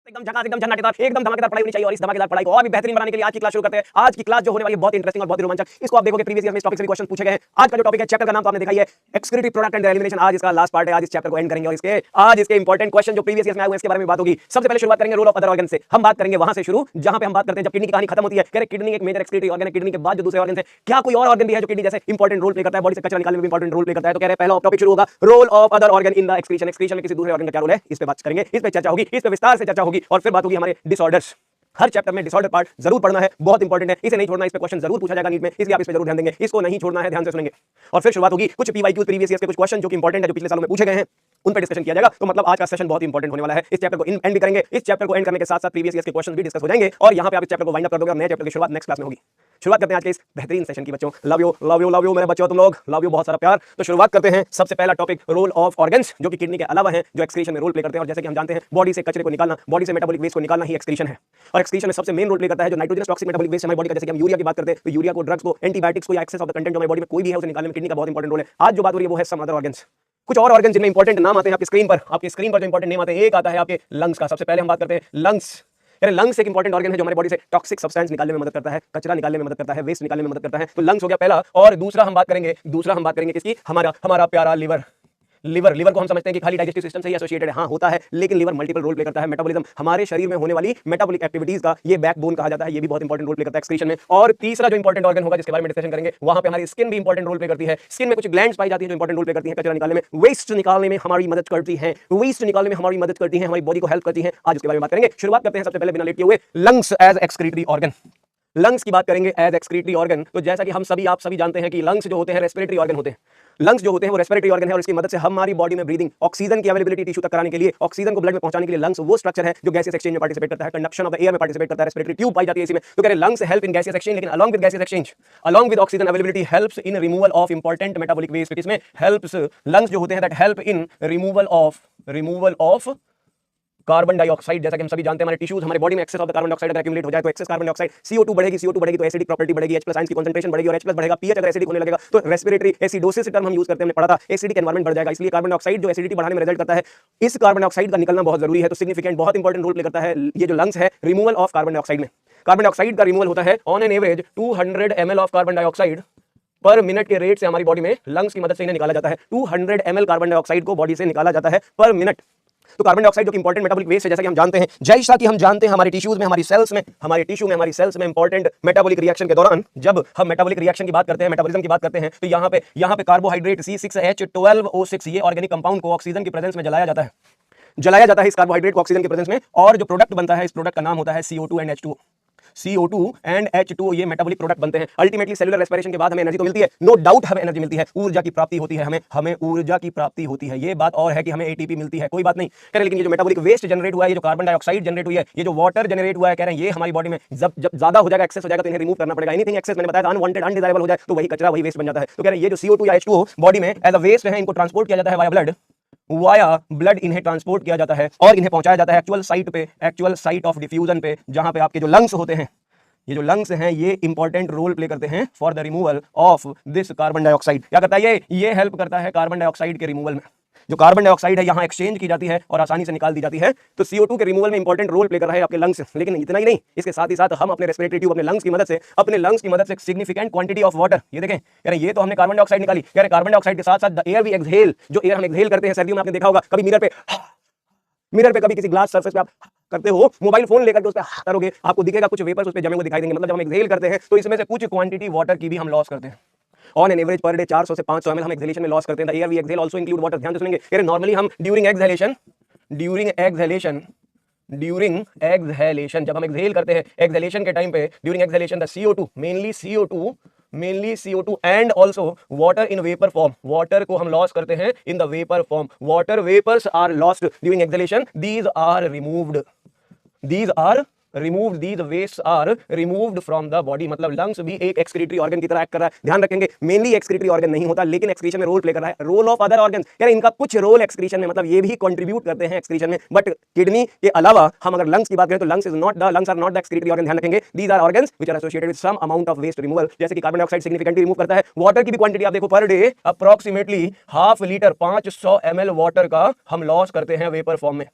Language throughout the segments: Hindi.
एकदम झकास, एकदम झन्नाटेदार, एकदम धमाकेदार पढ़ाई होनी चाहिए और इस धमाकेदार पढ़ाई को और भी बेहतरीन बनाने के लिए आज की क्लास शुरू करते हैं। आज की क्लास जो होने वाली है बहुत इंटरेस्टिंग और बहुत ही रोमांचक। इसको आप देखोगे प्रीवियस ईयर में इस टॉपिक से भी क्वेश्चन पूछे गए हैं। आज का जो टॉपिक है, चैप्टर का नाम तो आपने देखा ही है, एक्सक्रीटरी प्रोडक्ट एंड एलिमिनेशन। आज इसका लास्ट पार्ट है। आज इस चैप्टर को एंड करेंगे और आज इसके इंपॉर्टेंट क्वेश्चन जो प्रीवियस ईयर में आए हुए इसके बारे में बात होगी। सबसे पहले शुरुआत करेंगे रोल ऑफ अदर ऑर्गन से। हम बात करेंगे वहां से शुरू जहां पे हम बात करते हैं जब किडनी की कहानी खत्म होती है। कह रहे किडनी एक मेजर एक्सक्रीटरी ऑर्गन है। किडनी के बाद जो दूसरे ऑर्गन है, क्या कोई और ऑर्गन भी है जो किडनी जैसे इंपॉर्टेंट रोल प्ले करता है, बॉडी से कचरा निकालने में भी इंपॉर्टेंट रोल प्ले करता है? तो कह रहे पहला टॉपिक शुरू होगा role of other organ in the excretion. Excretion में किसी दूसरे ऑर्गन का क्या रोल है, इस पे बात करेंगे, इस पे चर्चा होगी, इस पे विस्तार से चर्चा होगी और फिर बात होगी हमारे डिसऑर्डर्स। हर चैप्टर में डिसऑर्डर पार्ट जरूर पढ़ना है, बहुत इंपॉर्टेंट है, इसे नहीं छोड़ना। इस पे क्वेश्चन जरूर पूछा जाएगा नीट में, इसलिए आप इस पे जरूर ध्यान देंगे। इसको नहीं छोड़ना है, ध्यान से सुनेंगे। और फिर शुरुआत होगी कुछ पीवाईक्यू प्रीवियस ईयर के कुछ क्वेश्चन जो कि इंपॉर्टेंट है, जो पिछले सालों में पूछे गए हैं, उन पे डिस्कशन किया जाएगा। तो मतलब आज का सेशन बहुत इंपॉर्टेंट होने वाला है। इस चैप्टर को एंड भी करेंगे। इस चैप्टर को एंड करने के साथ साथ प्रीवियस ईयर के क्वेश्चन भी डिस्कस हो जाएंगे और यहां पे आप इस चैप्टर को वाइंड अप कर दोगे और नए चैप्टर की शुरुआत नेक्स्ट क्लास में होगी। शुरुआत करते हैं आज के इस बेहतरीन सेशन की। बच्चों love you love you love you मेरे बच्चों, तुम लोग लव यू, बहुत सारा प्यार। तो शुरुआत करते हैं। सबसे पहला टॉपिक रोल ऑफ ऑर्गन्स, जो कि किडनी के अलावा है, जो एक्सक्रीशन में रोल प्ले करते हैं। और जैसे कि हम जानते हैं बॉडी से कचरे को निकालना, बॉडी से मेटाबॉलिक वेस्ट को निकालना ही एक्सक्रीशन है। और एक्सक्रीशन में सबसे मेन रोल प्ले करता है जो नाइट्रोजन टॉक्सिक मेटाबॉलिक वेस्ट हमारी बॉडी का, जैसे कि हम यूरिया की बात करते हैं तो यूरिया को, ड्रग्स को, एंटीबायोटिक्स को या एक्सेस ऑफ द कंटेंट जो हमारी बॉडी में कोई भी है उसे निकालने में किडनी का बहुत इंपॉर्टेंट रोल है। आज जो बात हो रही है वो है सम अदर ऑर्गन्स, कुछ और ऑर्गन जिनमें इंपॉर्टेंट नाम आते हैं आपकी स्क्रीन पर। आपकी स्क्रीन पर जो इंपॉर्टेंट नेम आते हैं, एक आता है आपके लंग्स का। सबसे पहले हम बात करते हैं लंग्स। लंग्स एक इंपॉर्टेंट ऑर्गन है जो हमारी बॉडी से टॉक्सिक सब्सटेंस निकालने में मदद करता है, कचरा निकालने में मदद करता है, वेस्ट निकालने में मदद करता है। तो लंग्स हो गया पहला। और दूसरा हम बात करेंगे किसकी, हमारा प्यारा लिवर। लिवर को हम समझते हैं कि खाली डाइजेस्टिव सिस्टम से ही एसोसिएटेड है, हाँ होता है, लेकिन लिवर मल्टीपल रोल प्ले करता है। मेटाबॉलिज्म, हमारे शरीर में होने वाली मेटाबॉलिक एक्टिविटीज का ये बैकबोन कहा जाता है, ये भी बहुत इंपॉर्टेंट रोल प्ले करता है एक्सक्रीशन में। और तीसरा जो इंपॉर्टेंट ऑर्गन होगा जिसके बारे में डिस्कशन करेंगे, वहां पे हमारी स्किन भी इंपॉर्टेंट रोल प्ले करती है। स्किन में कुछ ग्लैंड्स पाई जाती है जो इंपॉर्टेंट रोल प्ले करती है कचरा निकालने में, वेस्ट निकालने में हमारी मदद करती है, हमारी बॉडी को हेल्प करती है। आज उसके बारे में बात करेंगे। शुरुआत करते हैं सबसे पहले बिना लेट किए हुए lungs as excretory organ. Lungs की बात करेंगे एज एक्सक्रीटरी ऑर्गन। तो जैसा कि आप सभी जानते हैं कि लंग्स जो होते हैं रेस्पिरेटरी ऑर्गन होते हैं। लंग्स जो होते हैं वो रेस्पिरेटरी ऑर्गन है और इसकी मदद से हमारी बॉडी में ब्रीदिंग, ऑक्सीजन की अवेलेबिलिटी टिश्यू तक कराने के लिए, ऑक्सीजन को ब्लड में पहुंचाने के लिए लंग्स वो स्ट्रक्चर है जो गैसियस एक्सचेंज में पार्टिसिपेट करता है, कंडक्शन ऑफ द एयर में पार्टिसिपेट करता है। रेस्पिरेटरी ट्यूब पाई जाती है इसी में। तो कह रहे lungs help in gaseous exchange, लेकिन along with gaseous exchange, along with oxygen availability helps in removal of important metabolic waste. इसमें हेल्प्स, लंग्स जो होते हैं that help in removal of carbon dioxide. जैसा कि हम सभी जानते हैं हमारे टिश्यूज, हमारे बॉडी में excess of the carbon dioxide अगर एक्यूमुलेट हो जाए तो एक्सेस कार्बन डाइऑक्साइड, CO2 बढ़ेगी तो एसिडिक प्रॉपर्टी बढ़ेगी, H+ आयंस की कंसंट्रेशन बढ़ेगी और H+ बढ़ेगा, पीएच अगर एसिडिक होने लगेगा तो रेस्पिरेटरी एसिडोसिस टर्म हम यूज करते हैं, हमने पढ़ा था, एसिडिक एनवायरनमेंट बढ़ जाएगा। इसलिए कार्बन डाइऑक्साइड जो एसिडिटी बढ़ाने में रिजल्ट करता है, इस कार्बन डाइऑक्साइड का निकलना बहुत जरूरी है। तो सिग्निफिकेंट, बहुत इंपॉर्टेंट रोल प्ले करता है ये जो लंग्स है रिमूवल ऑफ कार्बन डाइऑक्साइड में। कार्बन डाइऑक्साइड का रिमूवल होता है on an average 200 ml of carbon dioxide पर मिनट के रेट से हमारी बॉडी में लंग्स की मदद से इन्हें निकाला जाता है। 200 ml कार्बन डाइऑक्साइड को बॉडी से निकाला जाता है पर मिनट। तो कार्बन डाइऑक्साइड जो कि इंपॉर्टेंट मेटाबॉलिक वेस्ट है, जैसा कि हम जानते हैं, जैसा कि हम जानते हैं हमारे टिश्यूज में, हमारी सेल्स में, हमारी टिश्यू में, हमारी सेल्स में इंपॉर्टेंट मेटाबॉलिक रिएक्शन के दौरान जब हम मेटाबॉलिक रिएक्शन की बात करते हैं, मेटाबॉलिज्म की बात करते हैं, तो यहाँ पे कार्बोहाइड्रेट C6H12O6 ये ऑर्गेनिक कंपाउंड को ऑक्सीजन की प्रेजेंस में जलाया जाता है इस कार्बोहाइड्रेट को ऑक्सीजन की प्रेजेंस में। और जो प्रोडक्ट बनता है, इस प्रोडक्ट का नाम होता है CO2 and H2O। CO2 and H2O ये मेटाबॉलिक प्रोडक्ट बनते हैं। अल्टीमेटली सेलुलर रेस्पिरेशन के बाद हमें एनर्जी तो मिलती है, नो डाउट हमें एनर्जी मिलती है, ऊर्जा की प्राप्ति होती है, हमें ऊर्जा की प्राप्ति होती है। ये बात और है कि हमें ATP मिलती है, कोई बात नहीं कह रहे, लेकिन ये जो मेटाबॉलिक वेस्ट जनरेट हुआ है, ये जो कार्बन डाइऑक्साइड जनरेट हुई है, ये जो वाटर जनरेट हुआ है, कह रहे हैं ये हमारी बॉडी में जब ज्यादा हो जाएगा, एक्सेस हो जाएगा तो इन्हें रिमूव करना पड़ेगा। एनीथिंग एक्सेस, मैंने बताया था, अनवांटेड अनडिजायरेबल हो जाए तो वही कचरा, वही वेस्ट बन जाता है। तो कह रहे हैं ये जो CO2 या H2O बॉडी में एज अ वेस्ट है, इनको ट्रांसपोर्ट किया जाता है वाया ब्लड इन्हें ट्रांसपोर्ट किया जाता है और इन्हें पहुंचाया जाता है एक्चुअल साइट ऑफ डिफ्यूजन पे, जहां पे आपके जो लंग्स होते हैं, ये जो लंग्स हैं ये इंपॉर्टेंट रोल प्ले करते हैं for the removal of this carbon dioxide. क्या करता है ये हेल्प करता है कार्बन डाइऑक्साइड के रिमूवल में। जो कार्बन डाइऑक्साइड है यहाँ एक्सचेंज की जाती है और आसानी से निकाल दी जाती है। तो CO2 के रिमूवल में इंपॉर्टेंट रोल प्ले कर रहा है आपके लंग्स। लेकिन इतना ही नहीं, इसके साथ ही साथ हम अपने रेस्पिरेटरी ट्यूब, अपने लंग्स की मदद से सिग्निफिकेंट क्वांटिटी ऑफ वाटर, ये देखें कह रहे ये तो हमने कार्बन डाइऑक्साइड निकाली, कह रहे कार्बन डाइऑक्साइड के साथ साथ द एयर वी एक्सहेल, जो एयर हम एक्सहेल करते हैं सर्दियों में, आपने देखा होगा कभी मिरर पे कभी किसी ग्लास सरफेस पे आप करते हो, मोबाइल फोन लेकर के उस पे करोगे, आपको दिखेगा कुछ वेपर्स उस पे जमे हुए दिखाई देंगे। मतलब जब हम एक्सहेल करते हैं तो इसमें से कुछ क्वांटिटी वाटर की भी हम लॉस करते हैं। On an average per day 400 से 500 ml हम एक्सहेलेशन में लॉस करते हैं। The air we exhale also include water. ध्यान से सुनेंगे, कह रहे नॉर्मली हम ड्यूरिंग एक्सहेलेशन जब हम एक्सहेल करते हैं, एक्सहेलेशन के टाइम पे during exhalation the CO2 mainly CO2 and also water in vapour form, water को हम लॉस करते हैं in the vapour form. Water vapours are lost during exhalation, these waste are removed from the body. मतलब लंग्स भी एक एक्सक्रीटरी ऑर्गन की तरह एक्ट कर रहा है। ध्यान रखेंगे मेनली एक्सक्रीटरी ऑर्गन नहीं होता, लेकिन एक्सक्रीशन में रोल प्ले कर रहा है। रोल ऑफ अदर ऑर्गन, यानी इनका कुछ रोल एक्सक्रीशन में, मतलब ये भी कंट्रीब्यूट करते हैं एक्सक्रीशन में। बट किडनी के अलावा हम अगर लंग्स की बात करें तो lungs are not the excretory organ. ध्यान रखेंगे, these are organs which are associated with some amount of waste removal. जैसे कि कार्बन डाइऑक्साइड सिग्निफिकेंटली रिमूव करता है। वाटर की भी क्वांटिटी आप देखो, per day approximately ½ litre 500 ml water का हम लॉस करते हैं वेपर फॉर्म में।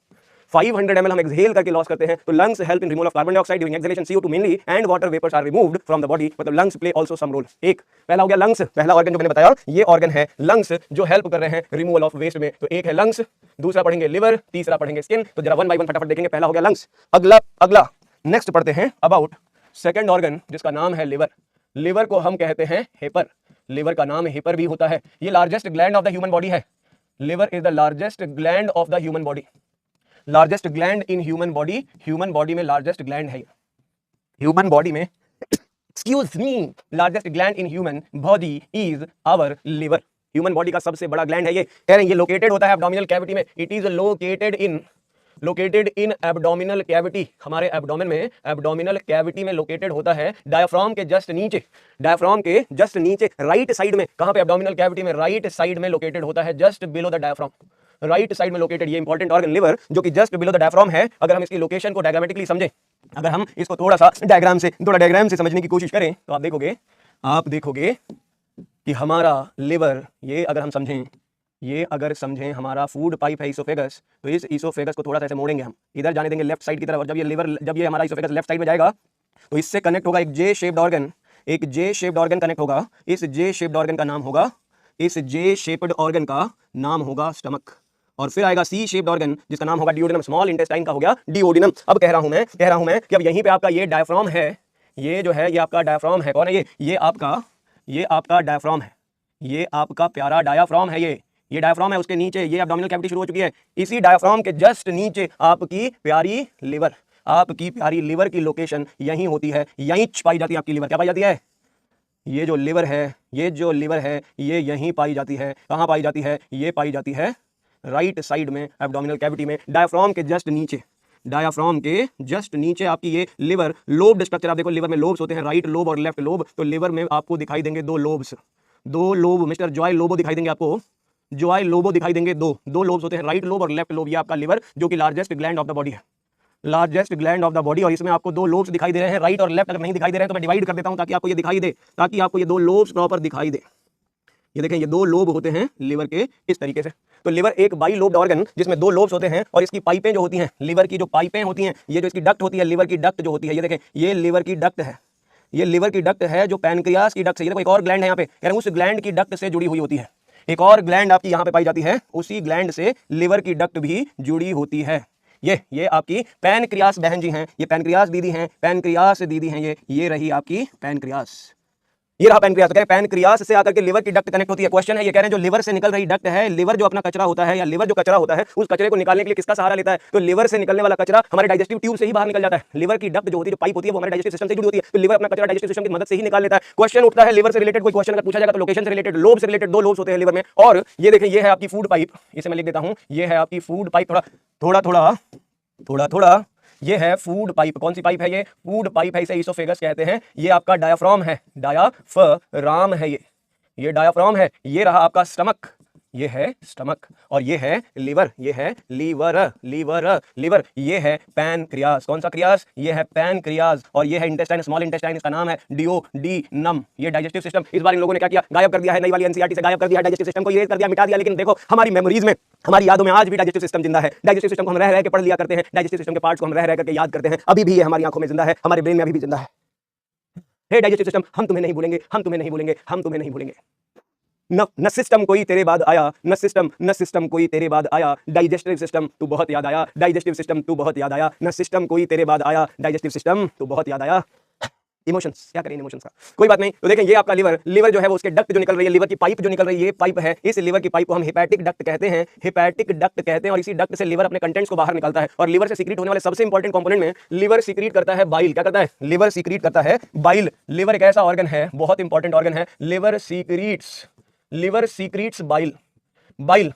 500 ml हम एक्सहेल करके लॉस करते हैं, तो lungs help in removal of carbon dioxide during exhalation CO2 mainly and water vapours are removed from the body, मतलब lungs play also some role. एक पहला हो गया लंग्स, पहला ऑर्गन जो मैंने बताया ये ऑर्गन है लंग्स जो हेल्प कर रहे हैं रिमूवल ऑफ वेस्ट में, तो एक है लंग्स, दूसरा पढ़ेंगे लिवर, तीसरा पढ़ेंगे स्किन। तो जरा वन बाय वन फटाफट देखेंगे। पहला हो गया लंग्स। अगला नेक्स्ट पढ़ते हैं अबाउट सेकंड ऑर्गन जिसका नाम है लिवर। लिवर को हम कहते हैं हेपर, लिवर का नाम हेपर भी होता है। ये largest gland of the human body है। Liver is the largest gland of the human body, largest gland in human body, human body में लार्जेस्ट ग्लैंड है, ह्यूमन बॉडी में excuse me largest gland in human body is our liver. Human body का सबसे बड़ा ग्लैंड है ये। कह रहे हैं ये लोकेटेड होता है एब्डोमिनल कैविटी में, it is located in abdominal cavity, हमारे एब्डोमेन में, एब्डोमिनल कैविटी में लोकेटेड होता है, डायफ्राम के जस्ट नीचे, डायफ्राम के जस्ट नीचे राइट साइड में। कहां पे? एब्डोमिनल कैविटी में राइट साइड में लोकेटेड होता है, just below the diaphragm, right side में लोकेटेड ये इंपॉर्टेंट ऑर्गन लिवर जो कि जस्ट बिलो द डायफ्राम है। अगर हम इसकी लोकेशन को डायग्रामेटिकली समझें, अगर हम इसको थोड़ा डायग्राम से समझने की कोशिश करें तो आप देखोगे कि हमारा लिवर, ये अगर हम समझें, ये अगर समझें हमारा फूड पाइप है इसोफेगस, तो इस इसोफेगस को थोड़ा सा ऐसे मोड़ेंगे हम, इधर जाने देंगे लेफ्ट साइड की तरफ, और जब ये हमारा इसोफेगस लेफ्ट साइड में जाएगा तो इससे कनेक्ट होगा एक जे शेप्ड ऑर्गन, एक जे शेप्ड ऑर्गन कनेक्ट होगा। इस जे शेप्ड ऑर्गन का नाम होगा, इस जे शेप्ड ऑर्गन का नाम होगा स्टमक, और फिर आएगा सी शेप्ड ऑर्गन जिसका नाम होगा डिओडिनम, स्मॉल इंटेस्टाइन का हो गया डिओडिनम। अब कह रहा हूं मैं कि अब यहीं पे आपका ये डायफ्राम है, ये जो है ये आपका डायफ्राम है। कौन है ये आपका डायफ्राम है, ये आपका प्यारा डायफ्राम है, ये डायफ्राम है। उसके नीचे ये एब्डोमिनल कैविटी शुरू हो चुकी है, इसी डायफ्राम के जस्ट नीचे आपकी प्यारी लिवर, आपकी प्यारी लिवर की लोकेशन यहीं होती है, यहीं पाई जाती है आपकी लिवर। क्या पाई जाती है? ये जो लिवर है, ये यहीं पाई जाती है। कहाँ पाई जाती है? ये पाई जाती है राइट साइड में एब्डोमिनल कैविटी में, डायफ्राम के जस्ट नीचे, डायफ्राम के जस्ट नीचे आपकी ये लिवर। लोब्ड स्ट्रक्चर आप देखो, लिवर में लोब्स होते हैं, राइट लोब और लेफ्ट लोब। तो लिवर में आपको दिखाई देंगे दो लोब, मिस्टर जॉय लोबो दिखाई देंगे आपको, जॉय लोबो दिखाई देंगे। दो लोब्स होते हैं, राइट लोब और लेफ्ट लोब। ये आपका लिवर जो कि largest gland of the body है, largest gland of the body, और इसमें आपको दो लोब्स दिखाई दे रहे हैं, राइट और लेफ्ट। अगर नहीं दिखाई दे रहे हैं तो मैं डिवाइड कर देता हूं ताकि आपको ये दिखाई दे, ताकि आपको ये दो लोब्स प्रॉपर दिखाई दे। ये देखें, ये दो लोब होते हैं लिवर के इस तरीके से। तो लिवर एक बाई लोब्ड ऑर्गन जिसमें दो लोब्स होते हैं, और इसकी पाइपें जो होती हैं, लिवर की जो पाइपें होती हैं, ये जो इसकी डक्ट होती है, लिवर की डक्ट जो होती है, ये देखें, ये लिवर की डक्ट है, ये लिवर की डक्ट है जो पैनक्रियास की डक्ट से, ये देखो एक और ग्लैंड है यहाँ पे, कह रहे हैं उस ग्लैंड की डक्ट से जुड़ी हुई होती है। एक और ग्लैंड आपकी यहाँ पे पाई जाती है, उसी ग्लैंड से लिवर की डक्ट भी जुड़ी होती है। ये आपकी पैनक्रियास बहन जी हैं, ये पैनक्रियास दीदी हैं, पैनक्रियास दीदी हैं, ये रही आपकी पैनक्रियास, ये रहा पैनक्रियास। कह रहे पैनक्रियास से आकर के लिवर की डक्ट कनेक्ट होती है। क्वेश्चन है, ये कह रहे हैं जो लिवर से निकल रही डक्ट है, लिवर जो अपना कचरा होता है, या लिवर जो कचरा होता है, उस कचरे को निकालने के लिए किसका सहारा लेता है? तो लिवर से निकलने वाला कचरा हमारे डाइजेस्टिव ट्यूब से ही बाहर निकल जाता है। लिवर की डक्ट जो होती है, जो पाइप होती है, वो हमारे डाइजेस्टिव सिस्टम से जुड़ी होती है, तो लिवर अपना कचरा डाइजेस्टिव सिस्टम की मदद से ही निकाल लेता है। क्वेश्चन उठता है लिवर से रिलेटेड कोई क्वेश्चन अगर पूछा जाएगा तो लोकेशन से रिलेटेड, लोब से रिलेटेड। दो लोब्स होते हैं लिवर में, और ये देखें, ये है आपकी फूड पाइप, इसे मैं लिख देता हूं, ये है आपकी फूड पाइप। थोड़ा ये है फूड पाइप। कौन सी पाइप है? ये फूड पाइप है, इसे इसोफेगस कहते हैं। ये आपका डायाफ्राम है, डायाफ्राम है, ये डायाफ्राम है। ये रहा आपका स्टमक, ये है स्टमक, और ये है लिवर, ये है लीवर। ये है पैनक्रियास। कौन सा क्रियास? ये है पैनक्रियास। और ये है इंटेस्टाइन, स्मॉल इंटेस्टाइन, इसका नाम है डिओडिनम। ये डाइजेस्टिव सिस्टम, इस बार इन लोगों ने क्या किया? गायब कर दिया है, नई वाली एनसीईआरटी से गायब कर दिया, डाइजेस्टिव सिस्टम को इरेज कर दिया, मिटा दिया। लेकिन देखो हमारी मेमोरीज में, हमारी यादों में आज भी डाइजेस्टिव सिस्टम जिंदा है। डाइजेस्टिव सिस्टम को हम रह के पढ़ लिया करते हैं, डाइजेस्टिव सिस्टम के पार्ट्स को हम रह करके याद करते हैं। अभी भी ये हमारी आंखों में जिंदा है, हमारे ब्रेन में अभी भी जिंदा है। हे डाइजेस्टिव सिस्टम, हम तुम्हें नहीं भूलेंगे, हम तुम्हें नहीं भूलेंगे, हम तुम्हें नहीं भूलेंगे। न सिस्टम कोई तेरे बाद आया, न सिस्टम कोई तेरे बाद आया, डाइजेस्टिव सिस्टम तू बहुत याद आया, डाइजेस्टिव सिस्टम तू बहुत याद आया, न सिस्टम कोई तेरे बाद आया, डाइजेस्टिव सिस्टम तू बहुत याद आया। इमोशंस, क्या करें इमोशंस का, कोई बात नहीं। तो देखें, ये आपका लिवर जो है वो उसके डक्ट जो निकल रही है, लिवर की पाइप जो निकल रही है, ये पाइप है। इस लिवर की पाइप को हम हेपेटिक डक्ट कहते हैं, हेपेटिक डक्ट कहते हैं। और इसी डक्ट से लिवर अपने कंटेंट्स को बाहर निकालता है। और लिवर से सीक्रेट होने वाले सबसे इंपॉर्टेंट कंपोनेंट में लिवर सीक्रेट करता है बाइल। क्या करता है? लिवर सीक्रेट करता है बाइल। लिवर एक ऐसा ऑर्गन है, बहुत इंपॉर्टेंट ऑर्गन है। Liver secrets bile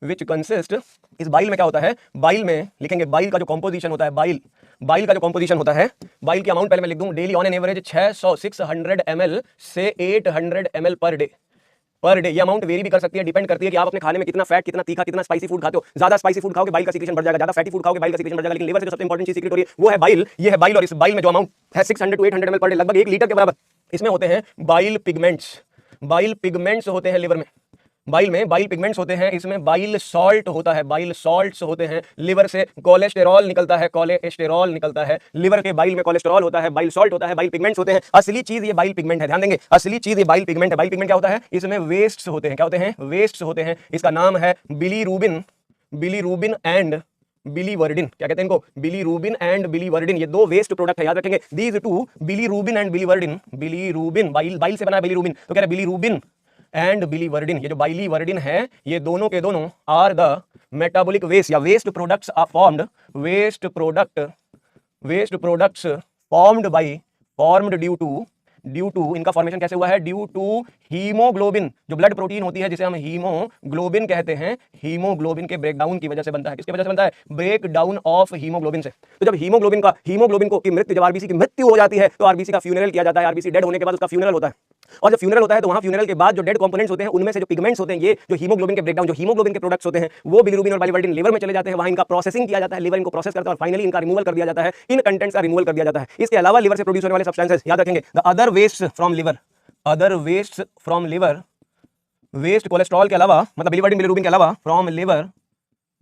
which consist. इस बाइल में क्या होता है? बाइल में लिखेंगे बाइल का जो कॉम्पोजिशन होता है, बाइल का जो कॉम्पोजिशन होता है, बाइल की अमाउंट पहले मैं लिख दूं, daily on an average 600 ml से 800 ml पर डे। ये अमाउंट वेरी भी कर सकती है, डिपेंड करती है कि आप अपने खाने में कितना फैट, कितना तीखा, कितना स्पाइसी फूड खाते हो। ज्यादा स्पाइसी फूड खाओगे बाइल का सीक्रेशन बढ़ जाएगा, ज्यादा फैटी फूड खाओगे बाइल का सीक्रेशन बढ़ जाएगा। लेकिन लिवर से जो सबसे इंपॉर्टेंट चीज सीक्रेट हो रही है वो है बाइल। ये है बाइल, और इस बाइल में जो अमाउंट है 600 to 800 ml पर डे, लगभग 1 लीटर के बराबर इसमें होते हैं बाइल पिगमेंट्स होते हैं लिवर में। बाइल में बाइल पिगमेंट्स होते हैं, इसमें बाइल सॉल्ट होता है, बाइल सॉल्ट्स होते हैं, लिवर से कोलेस्टेरॉल निकलता है, कोलेस्टेरॉल निकलता है, लिवर के बाइल में कोलेस्टेरॉल होता है, बाइल सॉल्ट होता है, बाइल पिगमेंट्स होते हैं। असली चीज ये बाइल पिगमेंट है, ध्यान देंगे, असली चीज ये बाइल पिगमेंट है। बाइल पिगमेंट क्या होता है? इसमें वेस्ट्स होते हैं, क्या होते हैं? वेस्ट्स होते हैं। इसका नाम है बिलीरुबिन, बिलीरुबिन एंड बिलीवर्डिन। क्या कहते हैं इनको? Bilirubin and biliverdin. ये दो वेस्ट प्रोडक्ट है, याद रखेंगे। These two, bilirubin and biliverdin, bilirubin bile, bile से बना है बिलीरुबिन, तो कह रहे बिलीरुबिन एंड बिलीवर्डिन, ये जो बाइलीवर्डिन है ये दोनों के दोनों आर द मेटाबॉलिक वेस्ट या waste products are formed, waste products formed due to इनका फॉर्मेशन कैसे हुआ है? ड्यू टू हीमोग्लोबिन, जो ब्लड प्रोटीन होती है जिसे हम हीमोग्लोबिन कहते हैं, हीमोग्लोबिन के ब्रेकडाउन की वजह से बनता है। किसकी वजह से बनता है? ब्रेकडाउन ऑफ हीमोग्लोबिन से। तो जब हीमोग्लोबिन को की मृत्यु, जब आरबीसी की मृत्यु हो जाती है तो आरबीसी का फ्यूनरल किया जाता है। आरबीसी डेड होने के बाद उसका फ्यूनरल होता है, और जब फ्यूनरल होता है तो वहां फ्यूनरल के बाद जो डेड कंपोनेंट्स होते हैं उनमें से जो पिगमेंट्स होते हैं, ये जो हीमोग्लोबिन के ब्रेकडाउन, जो हीमोग्लोबिन के प्रोडक्ट्स होते हैं, वो बिलीरुबिन और बाइलीवर्डिन लिवर में चले जाते हैं, वहां इनका प्रोसेसिंग किया जाता है, लिवर इनको प्रोसेस करता है और फाइनली इनका रिमूवल कर दिया जाता है, इन कंटेंट्स का रिमूवल कर दिया जाता है। इसके अलावा लिवर से प्रोड्यूस होने वाले सब्सटेंसेस याद रखेंगे, the other waste from liver, waste cholesterol के अलावा, मतलब बिलीवर्डिन बिलीरुबिन के अलावा फ्रॉम लिवर,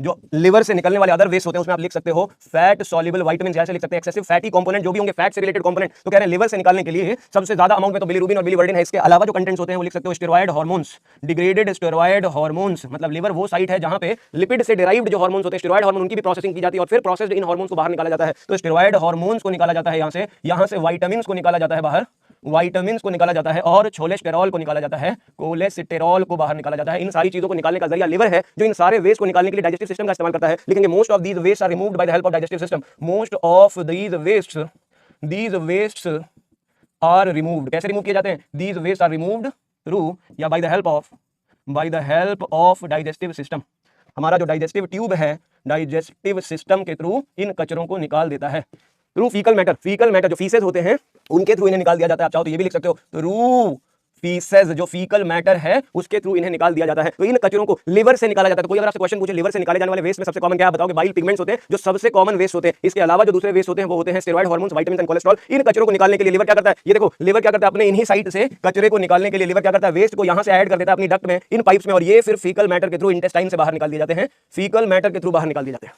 जो लिवर से निकलने वाले अदर वेस्ट होते हैं उसमें आप लिख सकते हो फैट सॉल्युबल विटामिन, जैसे लिख सकते हैं एक्सेसिव फैटी कंपोनेंट, जो भी होंगे फैट से रिलेटेड कंपोनेंट। तो कह रहे हैं लिवर से निकालने के लिए सबसे ज्यादा अमाउंट में तो बिलीरुबिन और बिलीवर्डिन है। इसके अलावा जो कंटेंट्स होते हैं वो लिख सकते हो steroid hormones, degraded steroid hormones, मतलब लिवर वो साइट है जहां पे लिपिड से डेराइव्ड जो हार्मोन्स होते हैं, स्टेरॉइड हार्मोन, उनकी भी प्रोसेसिंग की जाती है और फिर प्रोसेस्ड इन हार्मोन्स को बाहर निकाला जाता है। तो स्टेरॉइड हार्मोन्स को निकाला जाता है यहां से विटामिन्स को निकाला जाता है बाहर, विटामिन्स को निकाला जाता है और कोलेस्टेरॉल को निकाला जाता है, कोलेस्टेरॉल को बाहर निकाला जाता है। इन सारी चीजों को निकालने का जरिया लिवर है, जो इन सारे वेस्ट को निकालने के लिए डाइजेस्टिव सिस्टम का इस्तेमाल करता है। लिखेंगे most of these waste are removed by the help of digestive system, most of these wastes are removed. कैसे रिमूव किए जाते हैं? These waste are removed through या by the help of digestive system. हमारा जो डाइजेस्टिव ट्यूब है, डाइजेस्टिव सिस्टम के थ्रू इन कचरों को निकाल देता है। थ्रू फीकल मैटर जो फीसेस होते हैं उनके थ्रू इन्हें निकाल दिया जाता है। आप चाहो तो ये भी लिख सकते हो थ्रू फीसेस, जो फीकल मैटर है उसके थ्रू इन्हें निकाल दिया जाता है। तो इन कचरों को लिवर से निकाला जाता है। तो कोई अगर आपसे क्वेश्चन पूछे लिवर से निकाले जाने वाले वेस्ट में सबसे कॉमन क्या है, बताओगे बाइल पिगमेंट्स होते हैं, जो सबसे कॉमन वेस्ट होते हैं। इसके अलावा जो दूसरे वेस्ट होते हैं वो होते हैं steroid hormones, vitamin and cholesterol. इन कचरों को निकालने के लिए लिवर क्या करता है? ये देखो, लिवर क्या करता है? अपने इन्हीं साइट से कचरे को निकालने के लिए लिवर क्या करता है? वेस्ट को यहां से ऐड कर देता है अपनी डक्ट में, इन पाइप्स में, और ये फिर फीकल मैटर के थ्रू इंटेस्टाइन से बाहर निकाल दिए जाते हैं, फीकल मैटर के थ्रू बाहर निकाल दिए जाते हैं।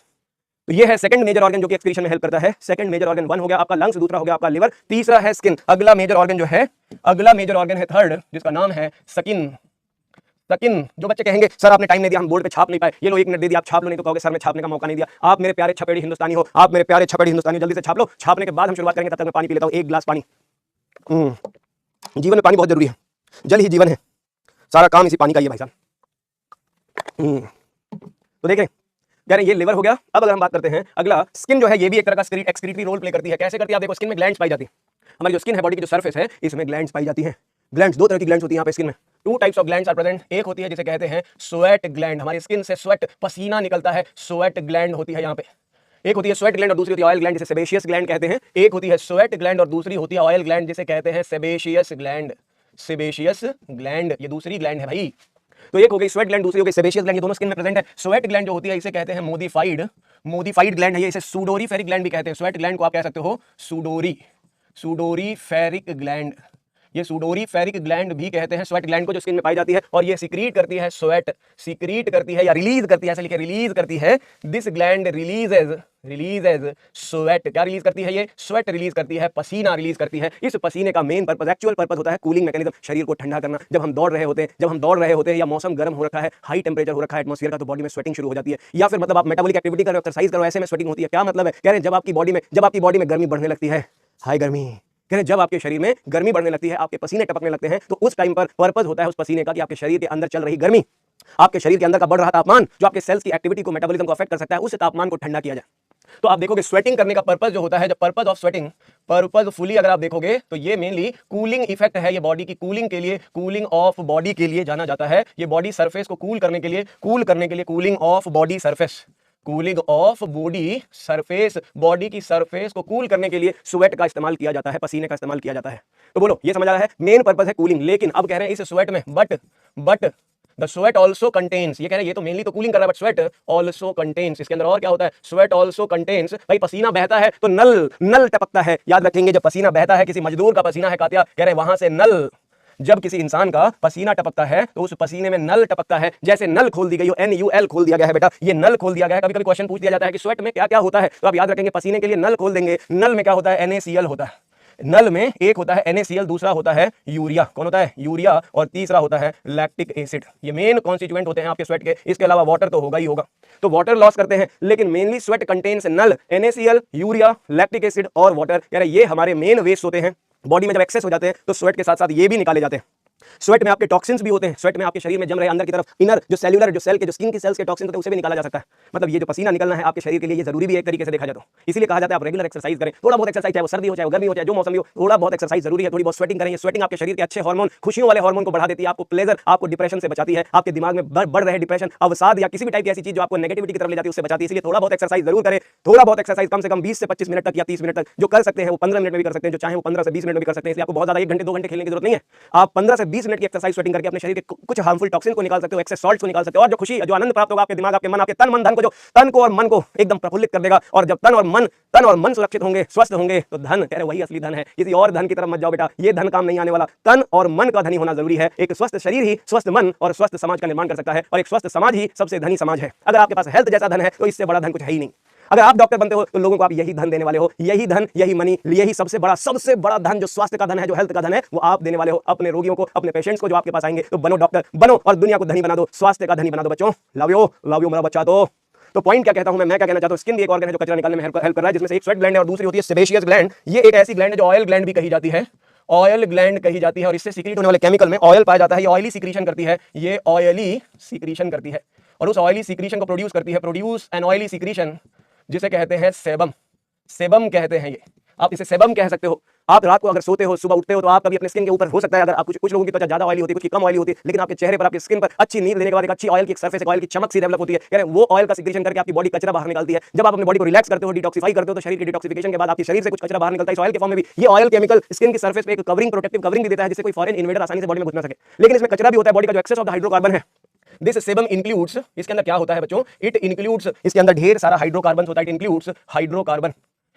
तो ये है सेकंड मेजर ऑर्गन जो कि एक्सक्रीशन में हेल्प करता है। सेकंड मेजर ऑर्गन 1 हो गया आपका लंग्स, दूसरा हो गया आपका लिवर, तीसरा है स्किन। अगला मेजर ऑर्गन है थर्ड, जिसका नाम है स्किन। जो बच्चे कहेंगे सर आपने टाइम नहीं दिया, हम बोर्ड पे छाप नहीं पाए, ये लो 1 मिनट दे दिया, आप छाप लो, नहीं तो कहोगे सर मैं छापने का मौका नहीं दिया। आप मेरे प्यारे छपेड़ी हिंदुस्तानी हो, जल्दी से छाप लो। छापने के बाद हम शुरुआत करेंगे, तब तक मैं पानी पी लेता हूं, 1 गिलास पानी। जीवन में पानी बहुत जरूरी है, जल ही जीवन है, सारा काम इसी पानी का ही है भाई साहब। तो देखें, कह रहे हैं ये लिवर हो गया। अब अगर हम बात करते हैं अगला, स्किन जो है ये भी एक तरह का एक्सक्रीटरी रोल प्ले करती है। कैसे करती है? आप देखो, स्किन में ग्लैंड्स पाई जाती है। हमारी जो स्किन है, बॉडी की जो सरफेस है, इसमें ग्लैंड्स पाई जाती है। ग्लैंड्स, 2 तरह की ग्लैंड्स होती है यहाँ पे स्किन में। 2 types of glands are present. एक होती है जिसे कहते हैं स्वेट ग्लैंड, हमारी स्किन से स्वेट, पसीना निकलता है, स्वेट ग्लैंड होती है यहाँ पे। एक होती है स्वेट ग्लैंड और दूसरी होती है ऑयल ग्लैंड, जिसे सेबेशियस ग्लैंड कहते हैं। एक होती है स्वेट ग्लैंड और दूसरी होती है ऑयल ग्लैंड, जिसे कहते हैं सेबेशियस ग्लैंड। ये दूसरी ग्लैंड है भाई। तो एक हो गई स्वेट ग्लैंड, दूसरी हो गई सेबेशियस ग्लैंड, ये दोनों स्किन में प्रेजेंट है। स्वेट ग्लैंड जो होती है इसे कहते हैं मोडिफाइड ग्लैंड है, ये इसे सूडोरीफेरिक ग्लैंड भी कहते हैं। स्वेट ग्लैंड को आप कह सकते हो सूडोरीफेरिक ग्लैंड, ये सूडोरीफेरिक ग्लैंड भी कहते हैं स्वेट ग्लैंड को, जो स्किन में पाई जाती है, और ये सीक्रीट करती है स्वेट, सीक्रीट करती है या रिलीज करती है, ऐसे लिखे रिलीज करती है। दिस ग्लैंड रिलीजेज स्वेट, क्या रिलीज करती है? ये स्वेट रिलीज करती है, पसीना रिलीज करती है। इस पसीने का मेन पर्पस, एक्चुअल पर्पस होता है कूलिंग मैकेनिज्म, शरीर को ठंडा करना। जब हम दौड़ रहे होते हैं या मौसम गर्म हो रखा है, हाई टेंपरेचर हो रखा है एटमॉस्फेयर का, तो बॉडी में स्वेटिंग शुरू हो जाती है। या फिर मतलब आप मेटाबॉलिक एक्टिविटी करो, एक्सरसाइज करो, ऐसे में स्वेटिंग होती है। क्या मतलब है? कह रहे हैं जब आपकी बॉडी में गर्मी बढ़ने लगती है, हाई गर्मी, कह रहे जब आपके शरीर में गर्मी बढ़ने लगती है, आपके पसीने टपकने लगते हैं, तो उस टाइम पर पर्पस होता है उस पसीने का कि आपके शरीर के अंदर चल रही गर्मी, आपके शरीर के अंदर का बढ़ रहा तापमान, जो आपके सेल्स की एक्टिविटी को, मेटाबॉलिज्म को अफेक्ट कर सकता है, उस तापमान को ठंडा किया जाए। तो आप देखोगे स्वेटिंग करने का पर्पस जो होता है, जब पर्पस ऑफ स्वेटिंग, पर्पसफुली अगर आप देखोगे तो ये मेनली कूलिंग इफेक्ट है। ये बॉडी की कूलिंग के लिए, कूलिंग ऑफ बॉडी के लिए जाना जाता है। ये बॉडी सरफेस को कूल करने के लिए, cooling of body surface, cooling of body surface, body की सरफेस को कूल करने के लिए स्वेट का इस्तेमाल किया जाता है, पसीने का इस्तेमाल किया जाता है। तो बोलो ये समझ आ रहा है, मेन पर्पस है कूलिंग। लेकिन अब कह रहे हैं इस स्वेट में but the sweat also contains, ये कह रहे हैं ये तो मेनली तो कूलिंग कर रहा है, बट स्वेट ऑल्सो कंटेन्स, इसके अंदर और क्या होता है? स्वेट ऑल्सो कंटेन्स, भाई पसीना बहता है तो नल टपकता है। याद रखेंगे जब पसीना बहता है, किसी मजदूर का पसीना है कातिया, कह रहे हैं वहां से नल जब किसी इंसान का पसीना टपकता है तो उस पसीने में नल टपकता है, जैसे नल खोल दी गई हो, NUL खोल दिया गया है बेटा, ये नल खोल दिया गया है। कभी कभी क्वेश्चन पूछ दिया जाता है कि स्वेट में क्या क्या होता है, तो आप याद रखेंगे पसीने के लिए नल खोल देंगे। नल में क्या होता है? NaCl होता है। नल में एक होता है NaCl, दूसरा होता है यूरिया। कौन होता है? यूरिया। और तीसरा होता है लैक्टिक एसिड। ये मेन कॉन्स्टिट्यूएंट होते हैं आपके स्वेट के। इसके अलावा वाटर तो होगा ही होगा, तो वाटर लॉस करते हैं, लेकिन मेनली स्वेट कंटेन्स नल, NaCl, यूरिया, लैक्टिक एसिड और वाटर। यानी ये हमारे मेन वेस्ट होते हैं। बॉडी में जब एक्सेस हो जाते हैं तो स्वेट के साथ साथ ये भी निकाले जाते हैं। स्वेट में आपके टॉक्सिन्स भी होते हैं। स्वेट में आपके शरीर में जम रहे अंदर की तरफ इनर जो सेल्यूलर, जो सेल के, जो स्किन की सेल्स के टॉक्सिन होते हैं, उसे भी निकाला जा सकता है। मतलब ये जो पसीना निकलना है आपके शरीर के लिए ये जरूरी भी एक तरीके से देखा जाए तो। इसीलिए कहा जाता है आप रेगुलर एक्सरसाइज करें। थोड़ा बहुत एक्सरसाइज, चाहे वो सर्दी हो, चाहे वो गर्मी हो, चाहे जो मौसम हो, थोड़ा बहुत एक्सरसाइज जरूरी है। थोड़ी बहुत स्वेटिंग करें। स्वेटिंग आपके शरीर के अच्छे हार्मोन, खुशियों वाले हार्मोन को बढ़ा देती है, आपको प्लेजर, आपको डिप्रेशन से बचाती है, आपके दिमाग में बढ़ रहे डिप्रेशन, अवसाद या किसी भी टाइप की ऐसी चीज जो आपको नेगेटिविटी की तरफ ले जाती है उससे बचाती है। इसलिए थोड़ा बहुत एक्सरसाइज जरूर करें। थोड़ा बहुत एक्सरसाइज कम से कम 20 से 25 मिनट तक या 30 मिनट तक जो कर सकते हैं वो 15 मिनट में भी कर सकते हैं, जो चाहे वो 15 से 20 मिनट में भी कर सकते हैं। इसलिए आपको बहुत ज्यादा 1 घंटे 2 घंटे खेलने की जरूरत नहीं है। आप 15 से 20 मिनट की एक्सरसाइज स्वेटिंग करके अपने शरीर के कुछ हार्मफुल टॉक्सिन को निकाल सकते हो, एक्सेस सॉल्ट को निकाल सकते हो, और जो खुशी, जो आनंद प्राप्त होगा आपके दिमाग, आपके मन, आपके तन मन धन को, जो तन को और मन को एकदम प्रफुल्लित कर देगा। और जब तन और मन सुरक्षित होंगे, स्वस्थ होंगे, तो धन, कह रहे वही असली धन है। किसी और धन की तरफ मत जाओ बेटा, ये धन काम नहीं आने वाला। तन और मन का धनी होना जरूरी है। एक स्वस्थ शरीर ही स्वस्थ मन और स्वस्थ समाज का निर्माण कर सकता है, और एक स्वस्थ समाज ही सबसे धनी समाज है। अगर आपके पास हेल्थ जैसा धन है तो इससे बड़ा धन कुछ है ही नहीं। अगर आप डॉक्टर बनते हो तो लोगों को आप यही धन देने वाले हो, यही धन, यही मनी, यही सबसे बड़ा धन, जो स्वास्थ्य का धन है, जो हेल्थ का धन है, वो आप देने वाले हो अपने रोगियों को, अपने पेशेंट्स को जो आपके पास आएंगे। तो बनो डॉक्टर, बनो और दुनिया को धनी बना दो, स्वास्थ्य का धनी बना दो बच्चों। लव यू मेरा बच्चा। तो पॉइंट क्या कहता हूं मैं क्या कहना चाहता हूं, स्किन भी एक ऑर्गन है जो कचरा निकालने में हेल्प कर रहा है, जिसमें से एक स्वेट ग्लैंड है और दूसरी होती है सेबेशियस ग्लैंड। ये एक ऐसी ग्लैंड है जो ऑयल ग्लैंड भी कही जाती है, ऑयल ग्लैंड कही जाती है, और इससे सीक्रेट होने वाले केमिकल में ऑयल पाया जाता है। ये ऑयली सीक्रेशन करती है, ये ऑयली सीक्रेशन करती है, और उस ऑयली सीक्रेशन को प्रोड्यूस करती है, प्रोड्यूस एन ऑयली सीक्रेशन, जिसे कहते हैं सेबम। सेबम कहते हैं ये, आप इसे सेबम कह सकते हो। आप रात को अगर सोते हो, सुबह उठते हो, तो आप कभी अपने स्किन के ऊपर हो सकता है, अगर आप कुछ लोगों की त्वचा ज्यादा ऑयली होती है, कुछ की कम ऑयली होती है, लेकिन आपके चेहरे पर, आपके स्किन पर अच्छी नींद लेने के बाद एक अच्छी ऑयल की सरफेस, ऑयल की चमक सी डेवलप होती है। यानी वो ऑयल का सीक्रेशन करके आपकी बॉडी कचरा बाहर निकालती है। जब आप अपनी बॉडी को रिलैक्स करते हो, डिटॉक्सिफाई करते हो, तो शरीर की डिटॉक्सिफिकेशन के बाद आपके शरीर से कुछ कचरा बाहर निकलता है, इस ऑयल के फॉर्म में भी। ये ऑयल केमिकल स्किन की सरफेस पे एक कवरिंग, प्रोटेक्टिव कवरिंग भी देता है, जिससे कोई फॉरेन इन्वेडर आसानी से बॉडी में घुस ना सके। लेकिन इसमें कचरा भी होता है, बॉडी का जो एक्सेस ऑफ द हाइड्रोकार्बन है। दिस सेबम इंक्लूड्स, इसके अंदर क्या होता है बच्चों, इट इंक्लूड्स, इसके अंदर ढेर सारा हाइड्रोकार्बन होता है, इट इंक्लूड्स हाइड्रोकार्बन।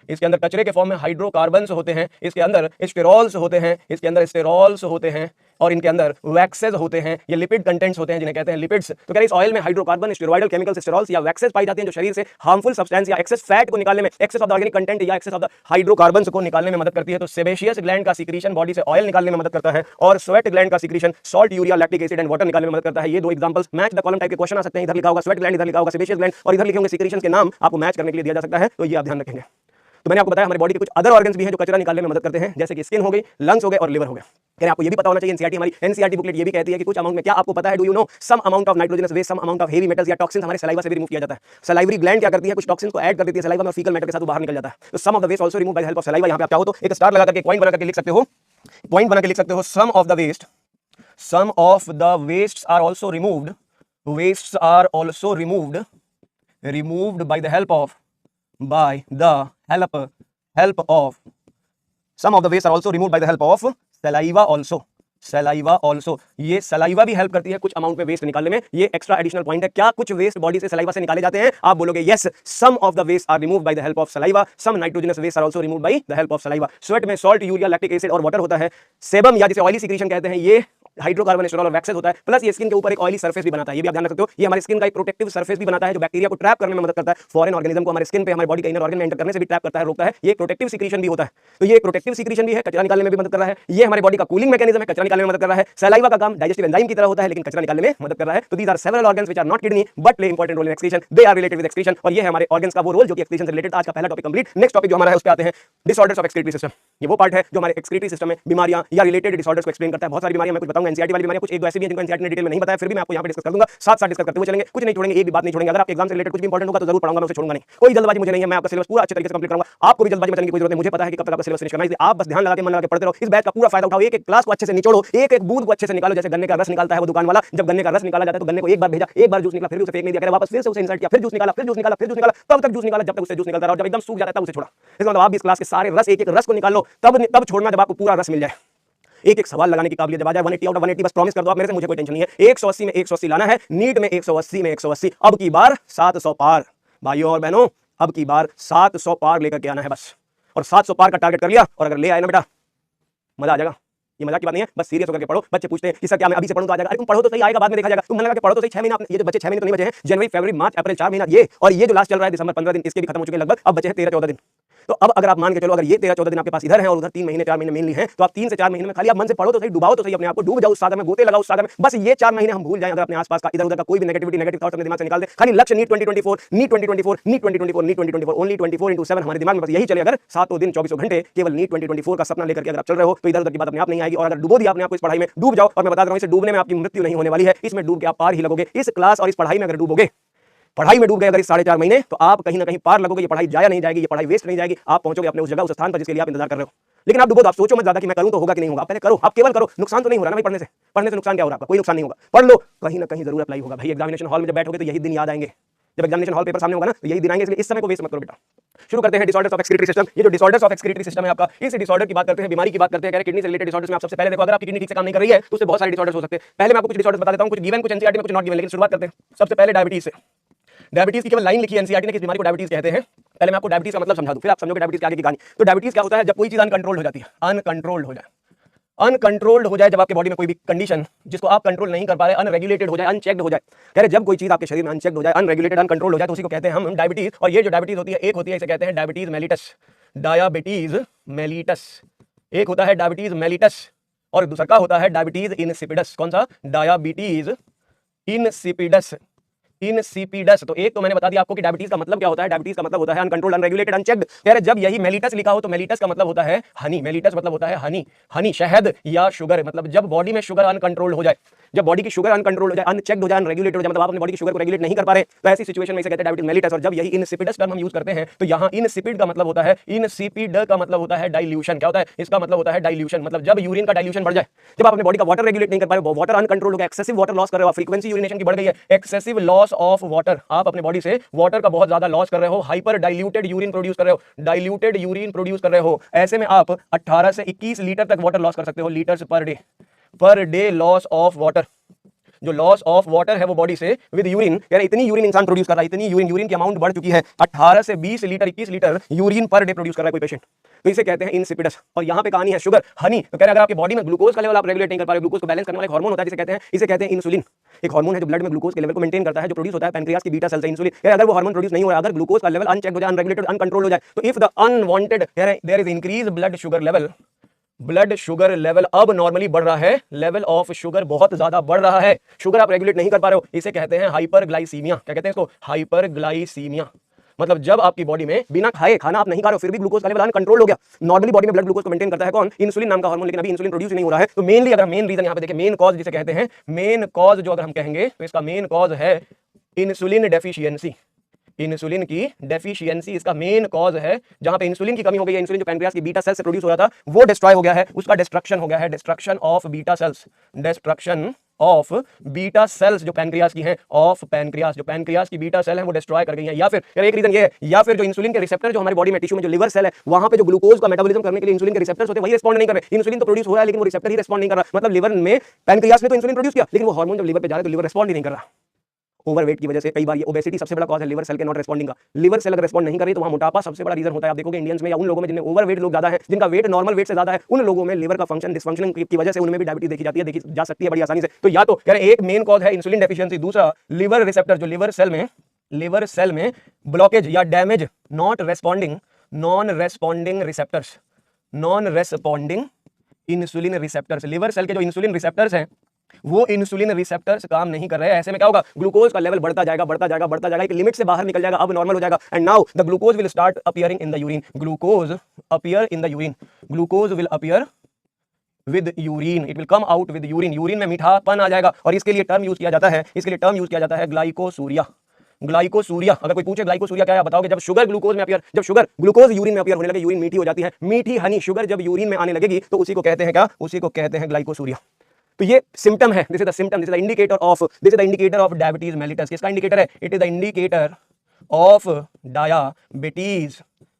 इसके अंदर कचरे के फॉर्म में हाइड्रोकार्बन्स होते हैं, इसके अंदर स्टेरॉल्स होते हैं, इसके अंदर स्टेरॉल्स होते हैं, और इनके अंदर वैक्सेस होते हैं। ये लिपिड कंटेंट्स होते हैं जिन्हें कहते हैं लिपिड्स। तो क्या इस ऑयल में हाइड्रोकार्बन, स्टेरॉइडल केमिकल्स, स्टेरॉल्स या वैक्सेस पाई जाती हैं, जो शरीर से हार्मफुल सब्सटेंस या एक्सेस फैट को निकालने में, excess of the organic content या एक्सेस ऑफ द हाइड्रोकार्बन्स को निकालने में मदद करती है। तो सेबेशियस ग्लैंड का सीक्रेशन बॉडी से ऑयल निकालने में मदद करता है, और स्वेट ग्लैंड का secretion salt, urea, lactic acid and water निकालने में मदद करता है। ये दो examples match the column type के क्वेश्चन आ सकते हैं। इधर लिखा होगा स्वेट ग्लैंड, इधर लिखा होगा सेबेशियस ग्लैंड, और इधर लिखे होंगे सीक्रेशन के नाम, आपको मैच करने के लिए दिया जा सकता है। तो ये आप ध्यान रखेंगे। तो मैंने आपको बताया हमारी बॉडी के कुछ अदर ऑर्गन्स भी हैं जो कचरा निकालने में मदद करते हैं, जैसे कि स्किन हो गई, लंग्स हो गए और लिवर हो गया। कह रहे आपको ये भी पता होना चाहिए, एनसीईआरटी हमारी एनसीईआरटी बुकलेट ये भी कहती है कि कुछ अमाउंट में, क्या आपको पता है, do you know, some amount of nitrogenous waste, some amount of heavy metals या टॉक्सिन्स हमारे सलाइवा से भी रिमूव किया जाता है। सलाइवरी ग्लैंड क्या करती है, कुछ टॉक्सिन्स को ऐड कर देती है सलाइवा में, फीकल मैटर के साथ वो बाहर निकल जाता है। तो some of the waste also remove by the help of saliva. यहां पे आप चाहो तो एक स्टार लगा करके पॉइंट बना करके लिख सकते हो, पॉइंट बना के लिख सकते हो, some of the waste, some of the wastes are also removed, wastes are also removed by the help of some of the waste are also removed by the help of saliva also। ये सलाइवा भी हेल्प करती है कुछ अमाउंट में वेस्ट निकालने में। ये एक्स्ट्रा एडिशनल पॉइंट है। क्या कुछ वेस्ट बॉडी से सलाइवा से निकाले जाते हैं? आप बोलोगे yes, some of the waste are removed by the help of saliva, some nitrogenous waste are also removed by the help of saliva. Sweat में सॉल्ट, यूरिया, लैक्टिक एसिड और वाटर होता है। सेबम या जिसे ऑयली सीक्रेशन कहते हैं, ये हाइड्रोकार्बन, स्टेरॉल और वैक्सेस होता है। प्लस ये स्किन के ऊपर एक ऑयली सरफेस भी बनाता है, ये भी आप ध्यान रख सकते हो। ये हमारी स्किन का एक प्रोटेक्टिव सरफेस भी बनाता है, जो बैक्टीरिया को ट्रैप करने में मदद करता है, फॉरेन ऑर्गेनिज्म को हमारे स्किन पे, हमारे बॉडी के इनर ऑर्गन में एंटर करने से भी ट्रैप करता है, रोकता है। ये प्रोटेक्टिव सीक्रेशन भी होता है। तो ये प्रोटेक्टिव सीक्रेशन भी है, कचरा निकालने में भी मदद कर रहा है। ये हमारी बॉडी का कूलिंग मैकेनिज्म है, कचरा निकालने में मदद कर रहा है। सलाइवा का काम डाइजेस्टिव एंजाइम की तरह होता है, लेकिन कचरा निकालने में मदद कर रहा है। तो these are several organs which are not kidney but play important role in excretion, they are related with excretion. और ये है हमारे ऑर्गन्स का वो रोल जो कि एक्सक्रीशन से रिलेटेड। आज का पहला टॉपिक कंप्लीट। नेक्स्ट टॉपिक जो हमारा है उस पे आते हैं, डिसऑर्डर्स ऑफ एक्सक्रीटरी सिस्टम। ये वो पार्ट है जो हमारे एक्सक्रीटरी सिस्टम में बीमारियां या रिलेटेड डिसऑर्डर्स को एक्सप्लेन करता है। बहुत सारी बीमारियां मैं कुछ बताऊंगा, एनसीईआरटी वाली बीमारियां, कुछ एक दो ऐसी भी हैं जिनको एनसीईआरटी ने डिटेल में नहीं बताया, फिर भी मैं आपको यहां पे डिस्कस कर दूंगा। साथ डिस्कस करते हुए चलेंगे, कुछ नहीं छोड़ेंगे, एक भी बात नहीं छोड़ेंगे। अगर आपके एग्जाम से रिलेटेड कुछ भी इंपॉर्टेंट होगा तो जरूर पढ़ाऊंगा, मैं उसे छोड़ूंगा नहीं। कोई जल्दबाजी मुझे नहीं है, मैं आपका सिलेबस पूरा अच्छे तरीके से कंप्लीट करूंगा। आपको भी जल्दबाजी में चलने की कोई जरूरत नहीं, मुझे पता है कि कब तक आपका सिलेबस फिनिश करना है। इसलिए आप बस ध्यान लगा के, मन लगा के पढ़ते रहो। इस बैच का पूरा फायदा उठाओ, एक एक क्लास को अच्छे से निचोड़ो, एक एक बूंद को अच्छे से निकालो, जैसे गन्ने का रस निकालता है वो दुकान वाला। जब गन्ने का रस निकाला जाता है तो गन्ने को एक बार भेजा, एक बार जूस निकला, फिर भी उसे फेंक नहीं दिया, वापस फिर से उसे इंसर्ट किया, फिर जूस निकाला, फिर जूस निकाला, फिर जूस निकाला, तब तक जूस निकाला जब तक उससे जूस निकलता रहा। जब एकदम सूख जाता है तब उसे छोड़ा। इसका मतलब आप भी इस क्लास के सारे रस, एक एक रस को निकाल लो, तब छोड़ना जब आपको पूरा रस मिल जाए। एक एक सवाल लगाने की काबिलियत जब आ जाए, 180 आउट ऑफ 180 बस प्रॉमिस कर दो आप मेरे से, मुझे कोई टेंशन नहीं है। 180 में 180 लाना है, नीट में 180 में 180, अब की बार 700 पार। भाइयों और बहनों, अब की बार 700 पार लेकर के आना है बस। और 700 पार का टारगेट कर लिया, और अगर ले आए ना बेटा, मजा आ जाएगा। ये मजाक की बात नहीं है, बस सीरियस होकर के पढ़ो। बच्चे पूछते हैं कि सर क्या मैं अभी से पढ़ूं तो आ जाएगा? अरे तुम पढ़ो तो सही, आएगा बाद में देखा जाएगा। तुम मन लगा के पढ़ो तो सही। 6 महीने ये जो बच्चे 6 महीने तो नहीं बचे हैं, जनवरी फरवरी मार्च अप्रैल 4 महीना ये, और ये जो लास्ट चल रहा है दिसंबर 15 दिन, इसके भी खत्म हो चुके हैं लगभग। अब बचे हैं 13-14 दिन। तो अब अगर आप मान के चलो, अगर ये 13-14 दिन आपके पास इधर है और उधर 3 महीने 4 महीने मेनली हैं, तो आप 3 से 4 महीने में खाली आप मन से पढ़ो तो सही, डुबाओ तो सही अपने आप को, डूब जाओ उस सागर में, गोते लगाओ उस सागर में। बस ये 4 महीने हम भूल जाएं, अगर अपने आसपास का इधर उधर का कोई भी नेगेटिविटी नेगेटिव थॉट्स अपने दिमाग से निकाल दे। खाली लक्ष्य NEET 2024, NEET 2024, NEET 2024, NEET 2024, only 24/7 हमारे दिमाग में बस यही चले। अगर 7 दिन 24 घंटे केवल नीट 2024 का सपना लेकर के अगर आप चल रहे हो, तो इधर उधर की बात अपने आप नहीं आएगी। और अगर डुबो दिया अपने आप को इस पढ़ाई में, डूब जाओ। और मैं बता रहा हूं, इसे डूबने में आपकी मृत्यु नहीं होने वाली है, इसमें डूब के आप पार ही लगोगे। इस क्लास और इस पढ़ाई में अगर डूबोगे, पढ़ाई में डूब गए अगर इस 4.5 महीने, तो आप कहीं ना कहीं पार लगोगे। ये पढ़ाई जाया नहीं जाएगी, ये पढ़ाई वेस्ट नहीं जाएगी। आप पहुंचोगे अपने उस जगह, उस स्थान पर जिसके लिए आप इंतजार कर रहे हो। लेकिन आप डूबो तो आप सोचो मत ज्यादा कि मैं करूं तो होगा कि नहीं होगा। आप पहले करो, आप केवल करो। नुकसान तो नहीं हो रहा ना भाई पढ़ने से। पढ़ने से नुकसान क्या हो रहा है आपका? कोई नुकसान नहीं होगा। पढ़ लो, कहीं ना कहीं जरूर अप्लाई होगा भाई। एग्जामिनेशन हॉल में जब बैठोगे तो यही दिन याद आएंगे। जब एग्जामिनेशन हॉल पेपर सामने होगा ना, तो यही दिन आएंगे। इसलिए इस समय को वेस्ट मत करो बेटा। शुरू करते हैं डिसऑर्डर्स ऑफ एक्सक्रीटरी सिस्टम। ये जो डिसऑर्डर्स ऑफ एक्सक्रीटरी सिस्टम है आपका, इस डिसऑर्डर की बात करते हैं, बीमारी की बात करते हैं। किडनी से रिलेटेड डिसऑर्डर्स में आप सबसे पहले देखो, अगर आपकी किडनी ठीक से काम नहीं कर रही है तो उससे बहुत सारे डिसऑर्डर्स हो सकते हैं। पहले मैं आपको कुछ डिसऑर्डर्स बता देता हूं, कुछ गिवन, कुछ एनसीईआरटी में, कुछ नॉट गिवन। लेकिन शुरुआत करते हैं सबसे पहले डायबिटीज से। डायबिटीज की केवल लाइन लिखी है एनसीईआरटी ने, किस बीमारी को डायबिटीज कहते हैं। पहले मैं आपको डायबिटीज का मतलब समझा दूं, फिर आप समझोगे डायबिटीज के आगे की कहानी। तो डायबिटीज क्या होता है? जब कोई चीज अनकंट्रोल्ड हो जाती है, अनकंट्रोल्ड हो जाए, अनकंट्रोल्ड हो जाए। जब आपके बॉडी में कोई भी कंडीशन जिसको आप कंट्रोल नहीं कर पा रहे, अनरेगुलेटेड हो जाए, अनचेक्ड हो जाए। कह रहे जब कोई चीज आपके शरीर में अनचेक्ड हो जाए, अनरेगुलेटेड, अनकंट्रोल्ड हो जाए, तो उसी को कहते हैं हम डायबिटीज। और ये जो डायबिटीज होती है, एक होती है इसे कहते हैं डायबिटीज मेलिटस, डायबिटीज मेलिटस। एक होता है डायबिटीज मेलिटस और दूसरा का होता है डायबिटीज इंसिपिडस। कौन सा? Diabetes insipidus, insipidus. तो एक तो मैंने बता दिया आपको कि डायबिटीज का मतलब क्या होता है। डायबिटीज का मतलब होता है अनकंट्रोल्ड, अनरेगुलेटेड, अनचेक्ड। कह रहे जब यही मेलिटस लिखा हो तो मेलिटस का मतलब होता है हनी। मेलिटस मतलब होता है हनी, हनी शहद या शुगर। मतलब जब बॉडी में शुगर अनकंट्रोल्ड हो जाए, जब बॉडी की शुगर अनकंट्रोल हो जाए, अनचेक्ड हो जाए, अनरेगुलेटेड हो जाए, मतलब आप अपनी बॉडी की शुगर को रेगुलेट नहीं कर पा रहे, तो ऐसी सिचुएशन में इसे कहते हैं डायबिटीज मेलिटस। और जब यही इंसिपिडस टर्म हम यूज करते हैं, तो यहाँ इंसिपिड का मतलब होता है, इंसिपिड का मतलब होता है डाइल्यूशन। क्या होता है इसका मतलब? होता है डाइल्यूशन। मतलब जब यूरिन का डाइल्यूशन बढ़ जाए, जब आप अपने बॉडी का वाटर रेगुलेट नहीं कर पा रहे, वाटर अनकंट्रोल हो गया, एक्सेसिव वाटर लॉस कर रहे हो, फ्रीक्वेंसी यूरिनेशन की बढ़ गई है, एक्सेसिव लॉस ऑफ वाटर, आप अपने बॉडी से वाटर का बहुत ज्यादा लॉस कर रहे हो, हाइपर डाइल्यूटेड यूरिन प्रोड्यूस कर रहे हो, डाइल्यूटेड यूरिन प्रोड्यूस कर रहे हो। ऐसे में आप 18 से 21 लीटर तक वाटर लॉस कर सकते हो, litres per day loss of water. जो लॉस ऑफ वाटर है वो बॉडी से विद यूरिन, यानी इतनी यूरिन इंसान प्रोड्यूस कर रहा है, इतनी यूरिन की अमाउंट बढ़ चुकी है, 18 से 20 litre 21 litre urine per day produce कर रहा है कोई पेशेंट, तो इसे कहते हैं इंसिपिडस। और यहाँ पे कहानी है शुगर, हनी। तो कह रहे अगर आपकी बॉडी में ग्लूकोज का लेवल आप रेगुलेट नहीं कर पा रहे, ग्लूकोज को बैलेंस करने वाला एक हार्मोन होता है जिसे कहते हैं इंसुलिन। एक हार्मोन है जो ब्लड में ग्लूकोज के लेवल को मेंटेन करता है, जो प्रोड्यूस होता है पैनक्रियास की बीटा सेल से, इंसुलिन। अगर वो हार्मोन प्रोड्यूस नहीं हो रहा, अगर ग्लूकोज का लेवल अनचेक्ड हो जाए, अनरेगुलेटेड, अनकंट्रोल हो जाए, तो if the unwanted there is increase blood sugar level, blood sugar level अब नॉर्मली बढ़ रहा है, लेवल ऑफ शुगर बहुत ज्यादा बढ़ रहा है, शुगर आप रेगुलेट नहीं कर पा रहे हो, इसे कहते हैं हाइपरग्लाइसीमिया। क्या कहते हैं इसको? हाइपरग्लाइसीमिया। मतलब जब आपकी बॉडी में बिना खाए, खाना आप नहीं खा रहे हो, फिर भी ग्लूकोज का लेवल अनकंट्रोल हो गया। नॉर्मली बॉडी में ब्लड ग्लूकोज को मेंटेन करता है कौन? इंसुलिन नाम का हार्मोन, लेकिन अभी इंसुलिन प्रोड्यूस नहीं हो रहा है। तो मेनली अगर मेन रीजन यहाँ पे देखें, मेन कॉज जिसे कहते हैं, मेन कॉज जो अगर हम कहेंगे तो इसका मेन कॉज है इंसुलिन डेफिशिएंसी। इंसुलिन की डेफिशिएंसी इसका मेन कॉज है। जहां पे इंसुलिन की कमी हो गई है, इंसुलिन जो पैनक्रियास की बीटा सेल से प्रोड्यूस हो रहा था वो डिस्ट्रॉय हो गया है, उसका डिस्ट्रक्शन हो गया है, destruction of beta cells, destruction of beta cells जो पैनक्रियास की हैं, ऑफ पैनक्रियास, जो पैनक्रियास की बीटा सेल है वो डिस्ट्रॉय कर गई है। या फिर एक रीजन ये है, या फिर जो इंसुलिन के रिसेप्टर जो हमारी बॉडी में टिश्यू में जो लिवर सेल है, वहां पे जो ग्लूकोज का मेटाबॉलिज्म करने के लिए इंसुलिन के रिसेप्टर्स होते हैं, वही रिस्पॉन्ड नहीं कर रहे। इंसुलिन तो प्रोड्यूस हो रहा है लेकिन वो रिसेप्टर ही रिस्पॉन्ड नहीं कर रहा। मतलब लिवर में, पैनक्रियास ने तो इंसुलिन प्रोड्यूस किया, लेकिन वो हार्मोन जब लिवर पे जा रहा है तो लिवर रिस्पॉन्ड ही नहीं कर रहा। ओवरवेट की वजह से कई बार ये ओबेसिटी सबसे बड़ा कॉज है लिवर सेल के नॉट रिस्पॉन्डिंग का। लिवर सेल अगर रिस्पॉन्ड नहीं करे तो वहां मोटापा सबसे बड़ा रीजन होता है। आप देखोगे इंडियंस में या उन लोगों में जिनमें ओवरवेट लोग ज्यादा है, जिनका वेट नॉर्मल वेट से ज्यादा है, उन लोगों में लिवर का फंक्शन डिसफंक्शनिंग की वजह से उनमें भी डायबिटीज देखी जाती है, देखी जा सकती है बड़ी आसानी से। तो या तो कह रहे एक मेन कॉज है इंसुलिन डेफिशिएंसी, दूसरा लिवर रिसेप्टर जो लिवर सेल में ब्लॉकेज या damage, not responding, non responding receptors, non responding insulin receptors. Liver cell के जो इंसुलिन रिसेप्टर्स हैं वो इंसुलिन रिसेप्टर्स काम नहीं कर रहे हैं। ऐसे में क्या होगा? ग्लूकोज का लेवल बढ़ता जाएगा, बढ़ता जाएगा, बढ़ता जाएगा, एक लिमिट से बाहर निकल जाएगा, अब नॉर्मल हो जाएगा। And now the glucose will start appearing in the urine, glucose appear in the urine, glucose will appear with urine, it will come out with urine, urine में मीठापन आ जाएगा। और इसके लिए टर्म यूज किया जाता है, इसके लिए टर्म यूज किया जाता है ग्लाइकोसूरिया। ग्लाइकोसूरिया, अगर कोई पूछे ग्लाइकोसूरिया क्या है, बताओगे जब शुगर ग्लूकोज में अपीयर, जब शुगर ग्लूकोज यूरिन में अपीयर होने लगे, यूरिन मीठी हो जाती है, मीठी हनी शुगर जब यूरिन में आने लगेगी तो उसी को कहते हैं क्या? उसी को कहते हैं ग्लाइकोसूरिया। तो ये सिम्टम है, this is the symptom, this is the indicator of diabetes mellitus. किसका इंडिकेटर है? It is the indicator of diabetes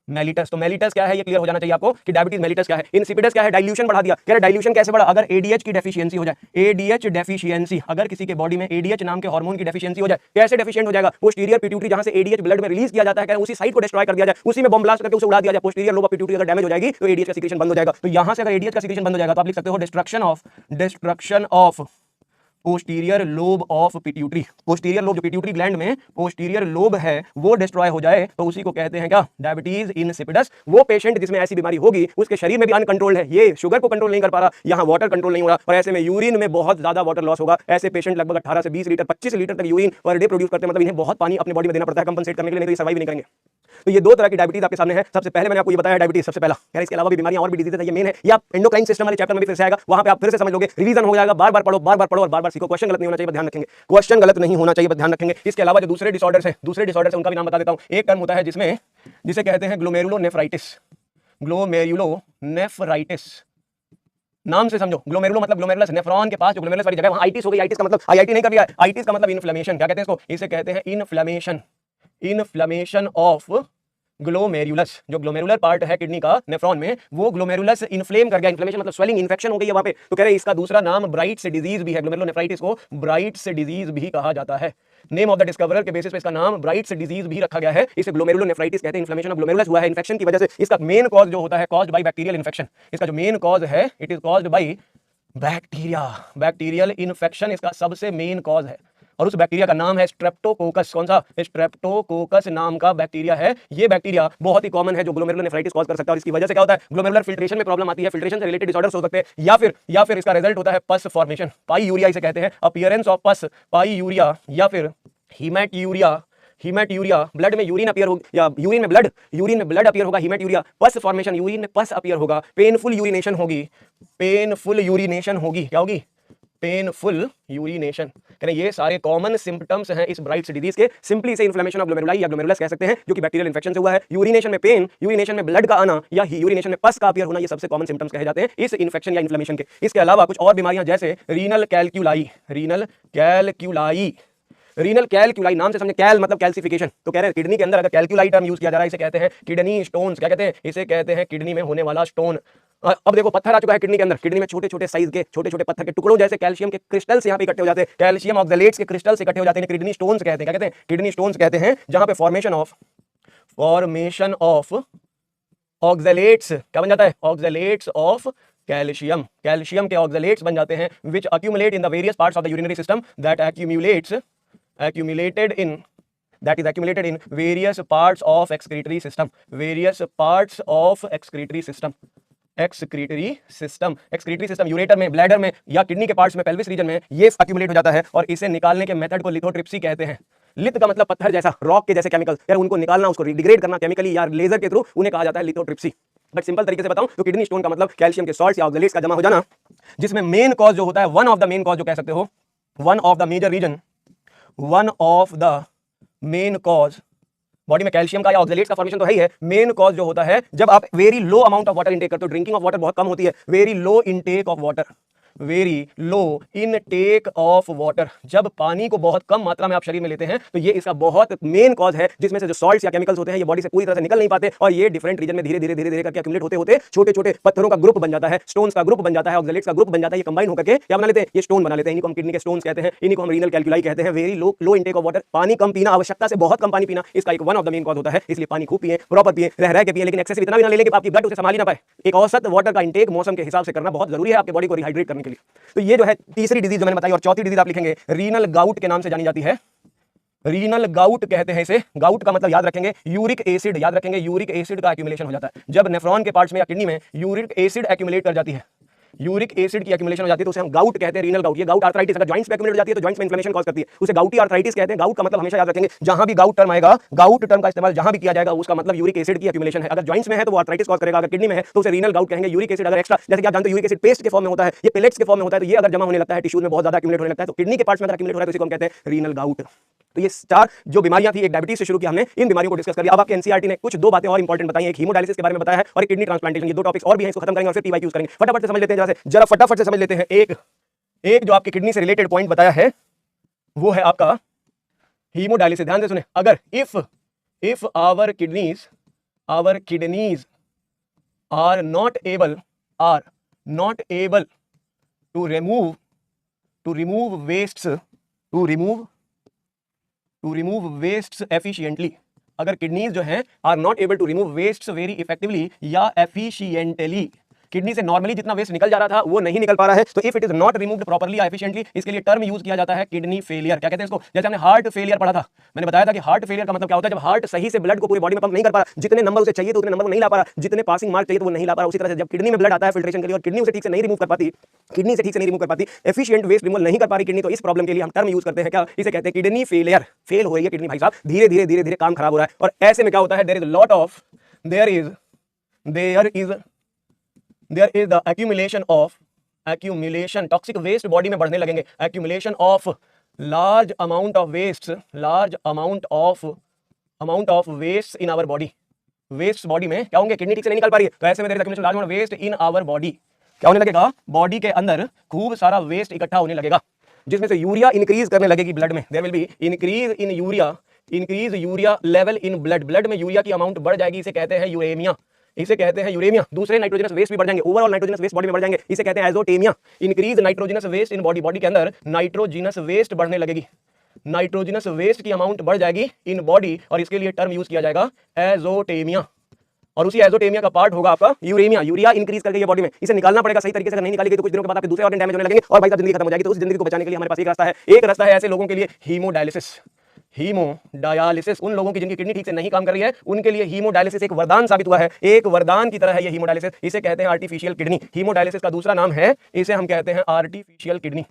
mellitus. तो मेलिटस क्या है ये क्लियर हो जाना चाहिए आपको कि डायबिटीज मेलिटस क्या है। इंसिपिडस क्या है, डाइल्यूशन बढ़ा दिया। कह रहे डाइल्यूशन कैसे बढ़ा, अगर एडीएच की डेफिशिएंसी हो जाए, एडीएच डेफिशिएंसी, अगर किसी के बॉडी में एडीएच नाम के हार्मोन की डेफिशिएंसी हो जाए, कैसे डेफिशिएंट हो जाएगा, पोस्टीरियर पिट्यूटरी जहां से एडीएच ब्लड में रिलीज किया जाता है, उसी साइट को डिस्ट्रॉय कर दिया जाए, उसी में बॉम्ब ब्लास्ट करके उसे उड़ा दिया जाए, पोस्टीरियर लोब ऑफ पिट्यूटरी अगर डैमेज हो जाएगी तो एडीएच का सीक्रेशन बंद हो जाएगा। तो यहां से अगर एडीएच का सीक्रेशन बंद हो जाएगा तो आप लिख सकते हो destruction of posterior lobe of pituitary. Posterior lobe जो पिट्यूटरी ग्लैंड में पोस्टीरियर लोब है वो डिस्ट्रॉय हो जाए तो उसी को कहते हैं क्या, डायबिटीज इंसिपिडस। वो पेशेंट जिसमें ऐसी बीमारी होगी उसके शरीर में भी अनकंट्रोल्ड है, ये शुगर को कंट्रोल नहीं कर पा रहा, यहाँ वाटर कंट्रोल नहीं हो रहा, और ऐसे में यूरिन में बहुत ज्यादा वाटर लॉस होगा। ऐसे पेशेंट लगभग 18 से 20 लीटर 25 लीटर तक यूरिन पर डे प्रोड्यूस करते हैं, मतलब इन्हें बहुत पानी अपने बॉडी में देना पड़ता है कंपनसेट करने के लिए, नहीं तो ये सर्वाइव नहीं करेंगे। तो ये दो तरह की डायबिटीज आपके सामने है। सबसे पहले मैंने आपको ये बताया डायबिटीज सबसे पहला, यार इसके अलावा भी बीमारियां और भी डिजीज है, ये मेन है। या एंडोक्राइन सिस्टम वाले चैप्टर में भी फिर से आएगा, वहां पे आप फिर से समझ लोगे, रिवीजन हो जाएगा, बार बार पढ़ो और बार बार सीखो। क्वेश्चन गलत नहीं होना चाहिए, ध्यान रखेंगे, क्वेश्चन गलत नहीं होना चाहिए, ध्यान रखेंगे। इसके अलावा जो दूसरे डिसऑर्डर्स हैं, उनका भी नाम बता देता हूं। एक टर्म होता है जिसे कहते हैं ग्लोमेरुलोनेफ्राइटिस। ग्लोमेरुलोनेफ्राइटिस नाम से समझो, ग्लोमेरुलो मतलब ग्लोमेरुलस, नेफ्रॉन के पास जो ग्लोमेरुलस वाली जगह, वहां आइटिस हो गई। आइटिस का मतलब आईआईटी नहीं कर लिया, आइटिस का मतलब इन्फ्लेमेशन। क्या कहते हैं इसको, इसे कहते हैं इन्फ्लेमेशन ऑफ ग्लोमेरुलस। जो ग्लोमेरुलर पार्ट है किडनी का नेफ्रॉन में, वो ग्लोमेरुलस इन्फ्लेम कर गया। इन्फ्लेमेशन मतलब स्वेलिंग, इन्फेक्शन हो गई है वहां पे। तो कह रहे इसका दूसरा नाम ब्राइट्स डिजीज भी है। ग्लोमेरुलोनेफ्राइटिस को ब्राइट्स डिजीज भी कहा जाता है। नेम ऑफ द डिस्कवरर के बेसिस पे इसका नाम ब्राइट्स डिजीज भी रखा गया है। इसे ग्लोमेरुलोनेफ्राइटिस कहते हैं। इन्फ्लेमेशन ऑफ ग्लोमेरुलस हुआ है इन्फेक्शन की वजह से। इसका मेन कॉज जो होता है, कॉज्ड बाय बैक्टीरियल इन्फेक्शन। इसका जो मेन कॉज है, it is caused by bacterial infection, इसका सबसे मेन कॉज है। और उस बैक्टीरिया का नाम है स्ट्रेप्टोकोकस। कौन सा, स्ट्रेप्टोकोकस नाम का बैक्टीरिया है। ये बैक्टीरिया बहुत ही कॉमन है जो ग्लोमेरुलोनेफ्राइटिस कॉज कर सकता है। और इसकी वजह से क्या होता है, ग्लोमेरुलर फिल्ट्रेशन में प्रॉब्लम आती है, फिल्ट्रेशन से रिलेटेड डिसऑर्डर्स हो सकते हैं, या फिर इसका रिजल्ट होता है पस फॉर्मेशन, पाई यूरिया इसे कहते हैं, अपीयरेंस ऑफ पस, पाई यूरिया या फिर हीमेट्यूरिया। ब्लड में यूरिन अपीयर होगा, या यूरिन में ब्लड अपीयर होगा, हीमेट्यूरिया। पस फॉर्मेशन, यूरिन में पस अपीयर होगा। पेनफुल यूरिनेशन होगी, क्या होगी, पेनफुल यूरिनेशन। ये सारे कॉमन सिम्टम्स हैं इस ब्राइट्स डिजीज के। सिंपली से इन्फ्लेमेशन ऑफ ग्लोमेरुलाई या ग्लोमेरुलस कह सकते हैं, जो कि बैक्टीरियल इन्फेक्शन से हुआ है। यूरिनेशन में पेन, यूरिनेशन में ब्लड का आना, या यूरिनेशन में पस का अपीयर होना, ये सबसे कॉमन सिम्टम्स कहे जाते हैं इस इन्फेक्शन या इन्फ्लेमेशन के। इसके अलावा कुछ और बीमारियां जैसे रीनल कैलक्यूलाई नाम से समझे, कैल मतलब कैल्सिफिकेशन। तो कह रहे हैं किडनी के अंदर अगर कैलक्यूलाई टर्म यूज किया जा रहा है, इसे कहते हैं किडनी स्टोन्स। क्या कहते हैं, इसे कहते हैं किडनी में होने वाला स्टोन। अब देखो पत्थर आ चुका है किडनी के अंदर, किडनी में छोटे छोटे साइज के छोटे छोटे पत्थर के टुकड़ों जैसे कैल्शियम के क्रिस्टल्स यहाँ पे इकट्ठे हो जाते हैं, कैल्शियम ऑक्सलेट्स के क्रिस्टल्स इकट्ठे हो जाते हैं, किडनी स्टोन्स कहते हैं। क्या कहते हैं, किडनी स्टोन्स कहते हैं, जहां पे फॉर्मेशन ऑफ ऑक्सलेट्स क्या बन जाता है, ऑक्सलेट्स ऑफ कैल्शियम के ऑक्सलेट्स बन जाते हैं, which accumulate in the various parts of the urinary system, that accumulated in various parts of excretory system, excretory system ureter में, ब्लैडर में, या किडनी के पार्ट्स में, पेल्विस रीजन में ये अक्यूमुलेट हो जाता है। और इसे निकालने के मेथड को लिथोट्रिप्सी कहते हैं। लिथ का मतलब पत्थर जैसा, रॉक के जैसे केमिकल, यार उनको निकालना, उसको डिग्रेड करना केमिकली या लेजर के थ्रू, उन्हें कहा जाता है लिथोट्रिप्सी। बट सिंपल तरीके से बताऊं तो किडनी स्टोन का मतलब कैल्शियम के सॉल्ट्स या ऑक्सलेट्स का जमा हो जाना, जिसमें मेन कॉज जो होता है, one of the main cause जो कह सकते हो, one of the main cause body में कैल्शियम का या ऑक्सलेट्स का फॉर्मेशन तो है ही है। मेन कॉज जो होता है जब आप very low amount of water intake करते हो, ड्रिंकिंग ऑफ वाटर बहुत कम होती है, very low intake of water, जब पानी को बहुत कम मात्रा में आप शरीर में लेते हैं, तो ये इसका बहुत मेन कॉज है, जिसमें से जो सॉल्ट्स या केमिकल्स होते हैं ये बॉडी से पूरी तरह से निकल नहीं पाते, और ये डिफरेंट रीजन में धीरे धीरे करके एक्यूमुलेट होते होते छोटे छोटे पत्थरों का ग्रुप बन जाता है, स्टोन्स का ग्रुप बन जाता है, ऑक्सलेट्स का ग्रुप बन जाता है। ये कंबाइन होकर के क्या बना लेते हैं, ये स्टोन बना लेते हैं। इन्हीं को हम किडनी के स्टोन्स कहते हैं, इन्हीं को हम रीनल कैलक्यूलाई कहते हैं। Very low intake of water, पानी कम पीना, आवश्यकता से बहुत कम पानी पीना, इसका एक one of the main cause होता है। इसलिए पानी खूब पिए, प्रॉपर पिए, रह के पिए, लेकिन एक्सेसिव इतना भी ना ले कि आपकी गट उसे संभाल ही ना पाए। एक औसत वाटर का इंटेक मौसम के हिसाब से करना बहुत जरूरी है आपके बॉडी को रिहाइड्रेट करने के लिए। तो ये जो है तीसरी डिजीज जो मैंने बताई, और चौथी डिजीज आप लिखेंगे रीनल गाउट के नाम से जानी जाती है। रीनल गाउट कहते हैं इसे। गाउट का मतलब याद रखेंगे, यूरिक एसिड, याद रखेंगे, यूरिक एसिड का एक्यूमुलेशन हो जाता है। जब नेफ्रॉन के पार्ट्स में या किडनी में यूरिक एसिड एक्यूमुलेट कर जाती है, यूरिक एसिड की एक्यूमुलेशन हो जाती है, तो उसे हम गाउट कहते हैं, रीनल गाउट। ये गाउट आर्थराइटिस, अगर जॉइंट्स पे एक्यूमुलेट हो जाती है तो जॉइंट्स में इन्फ्लेमेशन कॉज करती है, उसे गाउटी आर्थराइटिस कहते हैं। गाउट का मतलब हमेशा याद रखेंगे, जहां भी गाउट टर्म आएगा, गाउट टर्म का इस्तेमाल जहां भी किया जाएगा, उसका मतलब यूरिक एसिड की एक्यूमुलेशन है। अगर जॉइंट्स में है तो वो आर्थराइटिस कॉज करेगा, अगर किडनी में है तो उसे रीनल गाउट कहेंगे। यूरिक एसिड अगर एक्स्ट्रा, जैसे कि आप जानते हो यूरिक एसिड पेस्ट के फॉर्म में होता है, ये पेलेट्स के फॉर्म में होता है, तो ये अगर जमा होने लगता है टिश्यूज में, बहुत ज्यादा एक्यूमुलेट होने लगता है, तो किडनी के पार्ट्स में अगर एक्यूमुलेट हो रहा है तो इसी को हम कहते हैं रीनल गाउट। तो ये चार जो बीमारियां थी, एक डायबिटीज से शुरू किया हमने, इन बीमारियों को डिस्कस कर लिया। अब आपके एनसीईआरटी ने कुछ दो बातें और इंपॉर्टेंट बताई, एक हीमोडायलिसिस के बारे में बताया है और एक किडनी ट्रांसप्लांटेशन। ये दो टॉपिक्स और भी हैं, इसको खत्म करेंगे और फिर पीवाईक्यू यूज करेंगे। फटाफट से समझ लेते हैं, जरा फटाफट से समझ लेते हैं। एक जो आपकी किडनी से रिलेटेड पॉइंट बताया है वो है आपका हीमोडायलिसिस। ध्यान से सुने, अगर if our kidneys our kidneys are not able to remove wastes efficiently. अगर किडनीज जो हैं are not able to remove waste very effectively या एफिशिएंटली, किडनी से नॉर्मली जितना वेस्ट निकल जा रहा था वो नहीं निकल पा रहा है, तो if it is not removed properly या एफिशिएंटली, इसके लिए टर्म यूज किया जाता है किडनी फेलियर। क्या कहते हैं इसको? जैसे हमने हार्ट फेलियर पढ़ा था, मैंने बताया था कि हार्ट फेलियर का मतलब क्या होता है, जब हार्ट सही से ब्लड को पूरी बॉडी में पंप नहीं कर पा रहा, जितने नंबर उसे चाहिए तो उतने नंबर नहीं ला पा रहा, जितने पासिंग मार्क चाहिए तो वो नहीं ला पा रहा। उसी तरह से जब किडनी में ब्लड आता है फिल्ट्रेशन के लिए और किडनी उसे ठीक से नहीं रिमूव कर पाती, एफिशिएंट वेस्ट रिमूवल नहीं कर पा रही किडनी, तो इस प्रॉब्लम के लिए हम टर्म यूज करते हैं क्या? इसे कहते हैं किडनी फेलियर। फेल हो रही है किडनी भाई साहब, धीरे धीरे काम खराब हो रहा है। और ऐसे में क्या होता है, there is the accumulation toxic waste body में बढ़ने लगेंगे, accumulation of large amount of waste in our body। Waste body में क्या होंगे? किडनी ठीक से नहीं निकल पा रही है, तो ऐसे में there is accumulation large amount of waste in our body। क्या होने लगेगा? बॉडी के अंदर खूब सारा वेस्ट इकट्ठा होने लगेगा, जिसमें से यूरिया इंक्रीज करने लगेगी ब्लड में। There will be increase urea level in blood में यूरिया की अमाउंट बढ़ जाएगी, इसे कहते हैं यूरेमिया। दूसरे नाइट्रोजनस वेस्ट भी बढ़ जाएंगे, ओवरऑल नाइट्रोजनस वेस्ट बॉडी में बढ़ जाएंगे, इसे कहते हैं azotemia. Increase nitrogenous waste in body के अंदर नाइट्रोजनस वेस्ट बढ़ने लगेगी, नाइट्रोजनस वेस्ट की अमाउंट बढ़ जाएगी इन बॉडी, और इसके लिए टर्म यूज किया जाएगा एजोटेमिया। और उसी एजोटेमिया का पार्ट होगा आपका यूरेमिया। यूरिया इंक्रीज करके ये बॉडी में, इसे निकालना पड़ेगा सही तरीके से, अगर नहीं निकालेगी तो कुछ दिनों के बाद आपके दूसरे ऑर्गन डैमेज होने लगेंगे और भाई साहब जिंदगी खत्म हो जाएगी। तो उस जिंदगी को बचाने के लिए हमारे पास एक रास्ता है ऐसे लोगों के लिए, हीमोडायलिसिस। उन लोगों की जिनकी किडनी ठीक से नहीं काम कर रही है उनके लिए हीमोडायलिसिस एक वरदान साबित हुआ है, एक वरदान की तरह है ये हीमोडायलिसिस। इसे कहते हैं आर्टिफिशियल किडनी। हीमोडायलिसिस का दूसरा नाम है, इसे हम कहते हैं आर्टिफिशियल किडनी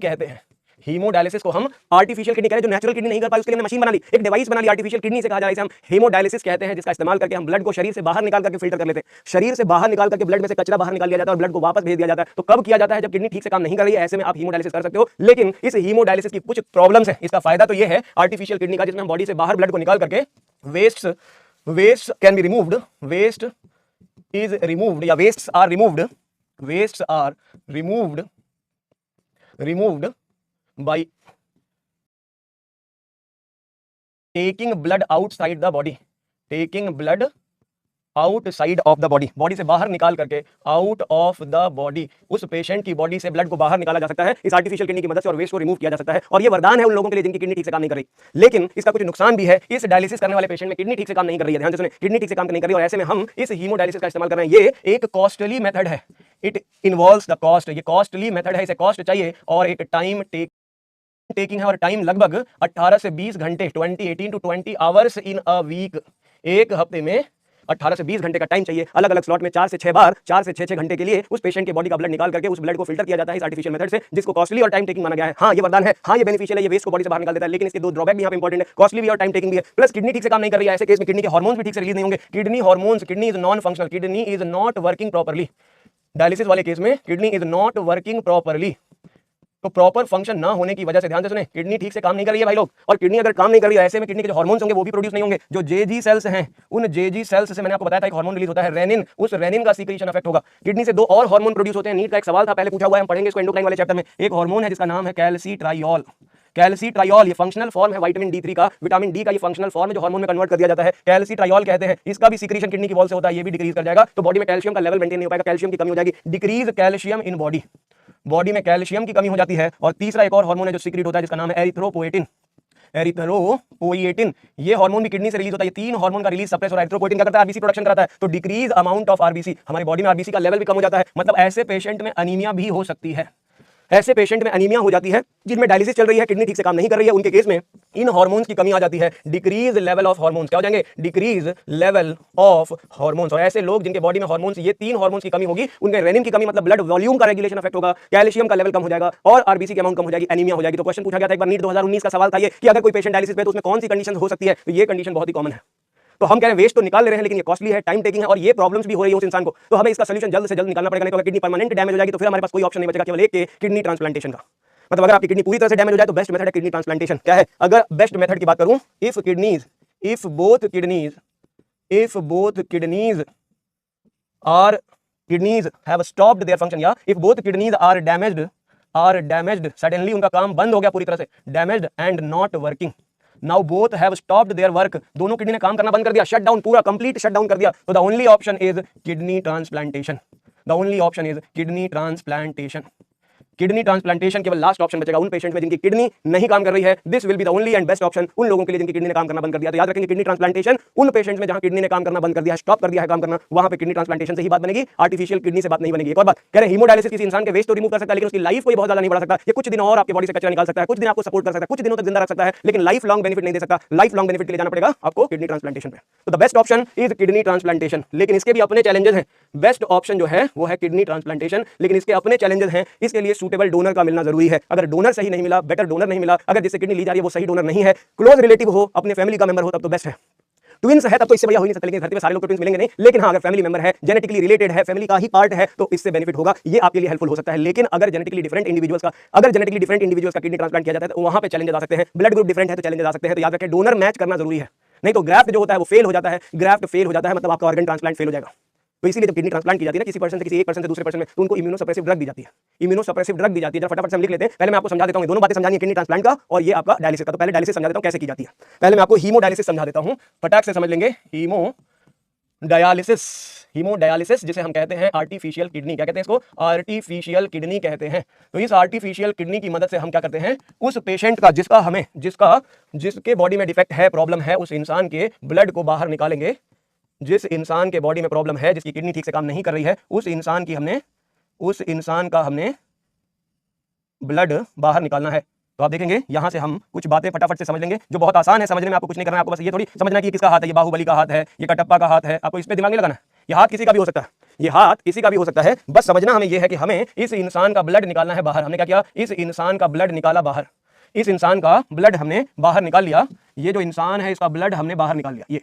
कहते हैं। हीमोडायलिसिस को हम आर्टिफिशियल किडनी कह रहे हैं, जो नेचुरल किडनी नहीं कर पाई उसके लिए हमने मशीन बना ली, एक डिवाइस बना ली, आर्टिफिशियल किडनी से कहा जा रहा है। इसे हम हीमोडायलिसिस कहते हैं, जिसका इस्तेमाल करके हम ब्लड को शरीर से बाहर निकाल करके फिल्टर कर लेते हैं। शरीर से बाहर निकाल करके ब्लड में से कचरा बाहर निकाल लिया जाता है और ब्लड को वापस भेज दिया जाता है। तो कब किया जाता है? जब किडनी ठीक से काम नहीं कर रही है, ऐसे में आप हीमोडायलिसिस कर सकते हो। लेकिन इस हीमोडायलिसिस की कुछ प्रॉब्लम्स है। इसका फायदा तो ये है आर्टिफिशियल किडनी का, जिसमें हम बॉडी से बाहर ब्लड को निकाल करके waste can be removed, waste are removed by taking blood outside the body, body से बाहर निकाल करके, आउट ऑफ द बॉडी। उस पेशेंट की बॉडी से ब्लड को बाहर निकाला जा सकता है इस आर्टिफिशियल किडनी की मदद से, और वेस्ट को रिमूव किया जा सकता है। और ये वरदान है उन लोगों के लिए जिनकी किडनी ठीक से काम नहीं कर रही। लेकिन इसका कुछ नुकसान भी है, इस डायलिसिस करने वाले पेशेंट में किडनी ठीक से काम नहीं कर रही है, ध्यान से सुने, किडनी ठीक से काम नहीं कर रही है, और ऐसे में हम इस हीमोडायलिसिस का इस्तेमाल कर रहे हैं। ये एक कॉस्टली मेथड है, इट इन्वॉल्व्स द कॉस्ट। ये कॉस्टली मेथड है, इसे कॉस्ट चाहिए और एक टाइम टेकिंग है, और टाइम लगभग 18 से 20 घंटे 18 to 20 hours in a week. एक हफ्ते में 18 से 20 घंटे का टाइम चाहिए, अलग अलग स्लॉट में 4 से 6 बार 4 से 6 घंटे के लिए उस पेशेंट के बॉडी का ब्लड निकाल करके उस ब्लड को फिल्टर किया जाता है इस आर्टिफिशियल मेथड से, जिसको कॉस्टली और टाइम टेकिंग माना गया है। हाँ, ये वरदान है, हाँ ये बेनिफिशियल है, ये वेस्ट को बॉडी से बाहर निकाल देता है। लेकिन इसके दो ड्रॉबैक भी यहाँ पे इंपॉर्टेंट है, कॉस्टली भी और टाइम टेकिंग भी है, प्लस किडनी ठीक से काम नहीं कर रही है। ऐसे केस में किडनी के हार्मोन्स भी ठीक से रिलीज नहीं होंगे। Kidney is non functional, kidney is not working properly. Dialysis वाले केस में kidney is not working properly, तो प्रॉपर फंक्शन ना होने की वजह से, ध्यान से सुने, किडनी ठीक से काम नहीं कर रही है भाई लोग। और किडनी अगर काम नहीं कर रही है, ऐसे में किडनी के जो हार्मोन्स होंगे वो भी प्रोड्यूस नहीं होंगे। जो जेजी सेल्स हैं, उन जेजी सेल्स से मैंने आपको बताया था एक हार्मोन रिलीज होता है रेनिन, उस रेनिन का सीक्रेशन अफेक्ट होगा। किडनी से दो और हार्मोन प्रोड्यूस होते हैं। नीट का एक सवाल था, पहले पूछा हुआ है, हम पढ़ेंगे इसको एंडोक्राइन वाले चैप्टर में। एक हार्मोन है जिसका नाम है कैल्सीट्राइयोल। ये फंक्शनल फॉर्म है विटामिन D3 का, विटामिन डी का ये फंक्शनल फॉर्म है जो हार्मोन में कन्वर्ट कर दिया जाता है, कैल्सीट्राइयोल कहते हैं। इसका भी सीक्रेशन किडनी की वॉल से होता है, ये भी डिक्रीज कर जाएगा, तो बॉडी में कैल्शियम का लेवल मेंटेन नहीं हो पाएगा, कैल्शियम की कमी हो जाएगी, डिक्रीज कैल्शियम इन बॉडी में कैल्शियम की कमी हो जाती है। और तीसरा एक और हार्मोन है जो सीक्रेट होता है, जिसका नाम है एरिथ्रोपोएटिन। ये हार्मोन भी किडनी से रिलीज होता है। ये तीन हार्मोन का रिलीज सप्रेस हो रहा है। एरिथ्रोपोएटिन क्या करता है? आरबीसी प्रोडक्शन कराता है, तो डिक्रीज अमाउंट ऑफ आरबीसी, हमारी बॉडी में आरबीसी का लेवल भी कम हो जाता है। मतलब ऐसे पेशेंट में अनीमिया भी हो सकती है, ऐसे पेशेंट में अनीमिया हो जाती है जिनमें डायलिसिस चल रही है, किडनी ठीक से काम नहीं कर रही है। उनके केस में इन हार्मोन्स की कमी आ जाती है, डिक्रीज लेवल ऑफ हार्मोन्स। क्या हो जाएंगे? Decrease level of hormones. और ऐसे लोग जिनके बॉडी में हार्मोन्स, ये तीन हार्मोन्स की कमी होगी, उनके रेनिन की कमी मतलब ब्लड वॉल्यूम का रेगुलेशन अफेक्ट होगा, कैल्शियम का लेवल कम हो जाएगा और आरबीसी की अमाउंट कम हो जाएगी, एनीमिया हो जाएगी। तो क्वेश्चन पूछा गया था एक बार, नीट 2019 का सवाल था ये, कि अगर कोई पेशेंट डायलिसिस पे तो उसमें कौन सी कंडीशन हो सकती है? तो ये कंडीशन बहुत ही कॉमन है। तो हम कह रहे हैं वेस्ट तो निकाल ले रहे हैं, लेकिन ये कॉस्टली है, टाइम टेकिंग है, और ये प्रॉब्लम्स भी हो रही है उस इंसान को, तो हमें इसका सॉल्यूशन जल्द से जल्द निकालना पड़ेगा। नहीं तो अगर किडनी परमानेंट डैमेज हो जाएगी तो फिर हमारे पास कोई ऑप्शन नहीं बचेगा, केवल एक के किडनी ट्रांसप्लांटेशन का। मतलब अगर आपकी किडनी पूरी तरह से डैमेज हो जाए तो बेस्ट मेथड है किडनी ट्रांसप्लांटेशन। क्या है? अगर बेस्ट मेथड की बात करूं, if both kidneys have stopped their function, या if both kidneys are damaged suddenly, उनका काम बंद हो गया पूरी तरह से, damaged and not working, now both have stopped their work, दोनों किडनी ने काम करना बंद कर दिया, शट डाउन, पूरा कंप्लीट शट डाउन कर दिया, तो the only option is kidney transplantation, the only option is kidney transplantation. Kidney transplantation केवल लास्ट ऑप्शन बचेगा उन पेशेंट में जिनकी किडनी नहीं काम कर रही है। This will be the only and best option उन लोगों के लिए जिनकी किडनी ने काम करना बंद कर दिया। तो याद रखेंगे किडनी ट्रांसप्लांटेशन उन पेशेंट में जहां किडनी ने काम करना बंद कर दिया है, स्टॉप कर दिया है काम करना, वहां पे किडनी ट्रांसप्लांटेशन से ही बात बनेगी, आर्टिफिशियल किडनी से बात नहीं बनेगी। एक और बात कह रहे हैं, हीमोडायलिसिस किसी इंसान के वेस्ट तो रिमूव कर सकता है, लेकिन उसकी लाइफ को बहुत ज्यादा नहीं बढ़ा सकता। ये कुछ दिन और आपकी बॉडी से कचरा निकाल सकता है, कुछ दिन आपको सपोर्ट कर सकता है, कुछ दिनों तक जिंदा रख सकता है, लेकिन लाइफ लॉन्ग बेनिफिट नहीं दे सकता। लाइफ लॉन्ग बेनिफिट के लिए जाना पड़ेगा आपको किडनी ट्रांसप्लांटेशन पे। तो the best option is kidney transplantation, लेकिन इसके भी अपने चैलेंजेस हैं। बेस्ट ऑप्शन जो है वो है किडनी ट्रांसप्लांटेशन, लेकिन इसके अपने चैलेंजेस हैं। इसके लिए सूटेबल डोनर का मिलना जरूरी है। अगर डोनर सही नहीं मिला, बेटर डोनर नहीं मिला, अगर जिससे किडनी ली जा रही है वो सही डोनर नहीं है, क्लोज रिलेटिव हो, अपने फैमिली का मेंबर हो, तब तो बेस्ट है। ट्विंस है तब तो इससे बढ़िया हो नहीं सकता, लेकिन धरती पे सारे लोग ट्विंस मिलेंगे नहीं, लेकिन हाँ अगर फैमिली मेंबर है, जेनेटिकली रिलेटेड है, फैमिली का ही पार्ट है, तो इससे बेनिफिट होगा, ये आपके लिए हेल्पफुल हो सकता है। लेकिन अगर जेनेटिकली डिफरेंट इंडिविजुअल्स का किडनी ट्रांसप्लांट किया जाता है तो वहां पे चैलेंजेस आ सकते हैं। ब्लड ग्रुप डिफरेंट है तो चैलेंजेस आ सकते हैं। तो याद रखें डोनर मैच करना जरूरी है, नहीं तो ग्राफ्ट जो होता है वो फेल हो जाता है। ग्राफ्ट फेल हो जाता है मतलब आपका ऑर्गन ट्रांसप्लांट फेल हो जाएगा। तो इसीलिए जब किडनी ट्रांसप्लांट की जाती है ना किसी पर्सन से, किसी एक पर्सन से दूसरे पर्सन में, तो उनको इम्यूनोसप्रेसिव ड्रग दी जाती है। इम्यूनोसप्रेसिव ड्रग दी जाती है। जरा फटाफट से हम लिख लेते हैं। पहले मैं आपको समझा देता हूं, दोनों बातें समझानी है, किडनी ट्रांसप्लांट का और ये आपका डायलिसिस का। तो पहले डायलिसिस समझा देता हूं कैसे की जाती है। पहले मैं आपको हीमोडायलिसिस समझा देता हूं, फटाक से समझ लेंगे। हीमोडायलिसिस, हीमोडायलिसिस जिसे हम कहते हैं आर्टिफिशियल किडनी, क्या कहते हैं इसको? आर्टिफिशियल किडनी कहते हैं। तो इस आर्टिफिशियल किडनी की मदद से हम क्या करते हैं, उस पेशेंट का जिसके बॉडी में डिफेक्ट है, प्रॉब्लम है, उस इंसान के ब्लड को बाहर निकालेंगे। जिस इंसान के बॉडी में प्रॉब्लम है, जिसकी किडनी ठीक से काम नहीं कर रही है, उस इंसान का हमने ब्लड बाहर निकालना है। तो आप देखेंगे यहां से हम कुछ बातें फटाफट से समझ लेंगे जो बहुत आसान है समझने में। आपको कुछ नहीं करना है, आपको बस ये थोड़ी समझना है कि किसका हाथ है, ये बाहुबली का हाथ है, ये कटप्पा का हाथ है, आपको इस पे दिमाग नहीं लगाना है। ये हाथ किसी का भी हो सकता है, ये हाथ किसी का भी हो सकता है। बस समझना हमें ये है कि हमें इस इंसान का ब्लड निकालना है बाहर। हमने क्या किया, इस इंसान का ब्लड निकाला बाहर, इस इंसान का ब्लड हमने बाहर निकाल लिया। ये जो इंसान है इसका ब्लड हमने बाहर निकाल लिया।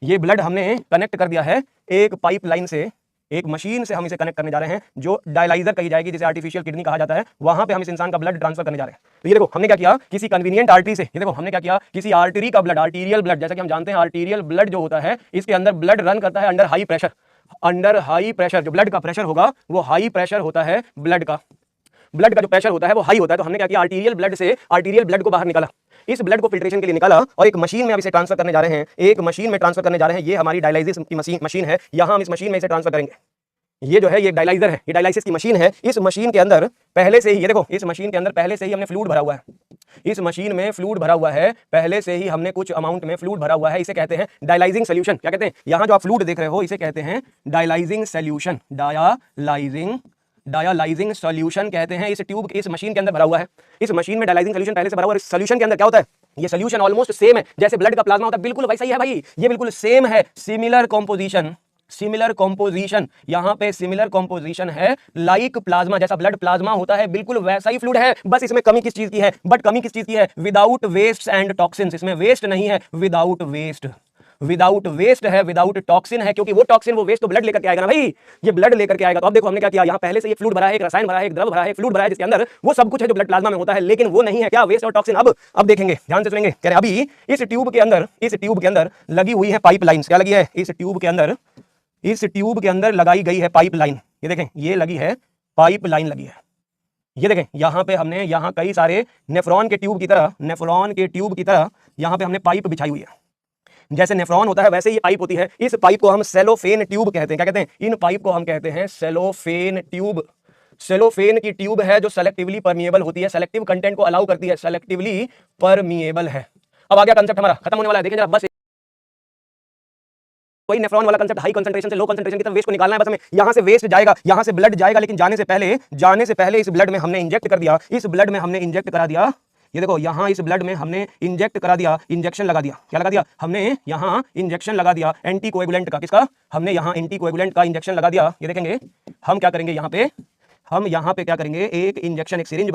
ये ब्लड हमने कनेक्ट कर दिया है एक पाइपलाइन से, एक मशीन से हम इसे कनेक्ट करने जा रहे हैं जो डायलाइजर कही जाएगी, जिसे आर्टिफिशियल किडनी कहा जाता है। वहां पे हम इस इंसान का ब्लड ट्रांसफर करने जा रहे हैं। तो ये देखो हमने क्या किया, किसी कन्वीनियंट आर्टरी से, ये देखो हमने क्या किया, किसी आर्टरी का ब्लड, आर्टीरियल ब्लड, जैसा कि हम जानते हैं आर्टीरियल ब्लड जो होता है इसके अंदर ब्लड रन करता है under high pressure. Under high pressure जो ब्लड का प्रेशर होगा वो हाई प्रेशर होता है, ब्लड का जो प्रेशर होता है वो हाई होता है। तो हमने क्या किया, आर्टीरियल ब्लड से आर्टीरियल ब्लड को बाहर निकाला, इस ब्लड को फिल्ट्रेशन के लिए निकाला और एक मशीन में अब इसे ट्रांसफर करने जा रहे हैं, एक मशीन में ट्रांसफर करने जा रहे हैं। ये हमारी डायलाइसिस की मशीन है, यहां हम इस मशीन में इसे ट्रांसफर करेंगे। ये जो है ये डायलाइजर है, ये डायलाइसिस की मशीन है। इस मशीन के अंदर पहले से ही, ये देखो इस मशीन के अंदर पहले से ही हमने फ्लूइड भरा हुआ है, इस मशीन में फ्लूइड भरा हुआ है, पहले से ही हमने कुछ अमाउंट में फ्लूइड भरा हुआ है। इसे कहते हैं डायलाइजिंग सॉल्यूशन। क्या कहते हैं, यहां जो आप फ्लूइड देख रहे हो इसे कहते हैं डायलाइजिंग सॉल्यूशन, डायलाइजिंग सॉल्यूशन कहते हैं। इस ट्यूब, इस मशीन के अंदर भरा हुआ है, इस मशीन में डायलाइजिंग सॉल्यूशन पहले से भरा हुआ है। इस सॉल्यूशन के अंदर क्या होता है, ये सॉल्यूशन ऑलमोस्ट सेम है जैसे ब्लड का प्लाज्मा होता है, बिल्कुल वैसा ही है भाई, ये बिल्कुल सेम है। सिमिलर कॉम्पोजिशन, यहां पे सिमिलर कॉम्पोजिशन है, लाइक प्लाज्मा, जैसा ब्लड प्लाज्मा होता है बिल्कुल वैसा ही फ्लूइड है। बस इसमें कमी किस चीज की है, कमी किस चीज की है, विदाउट वेस्ट एंड टॉक्सिन्स। इसमें वेस्ट नहीं है, विदाउट वेस्ट है, विदाउट टॉक्सिन है, क्योंकि वो टॉक्सिन, वो वेस्ट तो ब्लड लेकर के आएगा ना भाई, ये ब्लड लेकर के आएगा। तो अब देखो हमने क्या किया, यहाँ पहले से ये फ्लूइड भरा है, एक रसायन भरा है, एक द्रव भरा है, फ्लूइड भरा है, जिसके अंदर वो सब कुछ है जो ब्लड प्लाज्मा में होता है, लेकिन वो नहीं है क्या, वेस्ट और टॉक्सिन। अब देखेंगे, ध्यान से सुनेंगे। कह रहे अभी इस ट्यूब के अंदर लगी हुई है पाइपलाइन। क्या लगी है, इस ट्यूब के अंदर लगाई गई है पाइपलाइन। ये देखें, ये लगी है पाइपलाइन लगी है। ये देखें यहाँ पे हमने, यहाँ कई सारे नेफ्रॉन के ट्यूब की तरह यहाँ पे हमने पाइप बिछाई हुई है। जैसे नेफ्रॉन होता है वैसे ही पाइप होती है। इस पाइप को हम सेलोफेन ट्यूब कहते हैं। क्या कहते हैं, इन पाइप को हम कहते हैं सेलोफेन ट्यूब। सेलोफेन की ट्यूब है जो सेलेक्टिवली परमिएबल होती है, सेलेक्टिव कंटेंट को अलाउ करती है, सेलेक्टिवली परमिएबल है। अब आ गया कंसेप्ट हमारा, खत्म होने वाला है। देखें जरा, बस कोई नेफ्रॉन वाला कंसेप्ट, हाई कंसंट्रेशन से लो कंसंट्रेशन की तरफ वेस्ट को निकालना है। बस हमें यहां से वेस्ट जाएगा, यहां से ब्लड जाएगा, लेकिन जाने से पहले इस ब्लड में हमने इंजेक्ट कर दिया, करा दिया। ये देखो यहाँ इस ब्लड में हमने इंजेक्ट करा दिया, इंजेक्शन लगा दिया। क्या लगा दिया हमने, यहाँ इंजेक्शन लगा दिया एंटीकोएगुलेंट का। किसका, हमने यहाँ एंटीकोएगुलेंट का इंजेक्शन लगा दिया। ये देखेंगे हम क्या करेंगे, यहाँ पे क्या करेंगे, एक इंजेक्शन, एक सिरिंज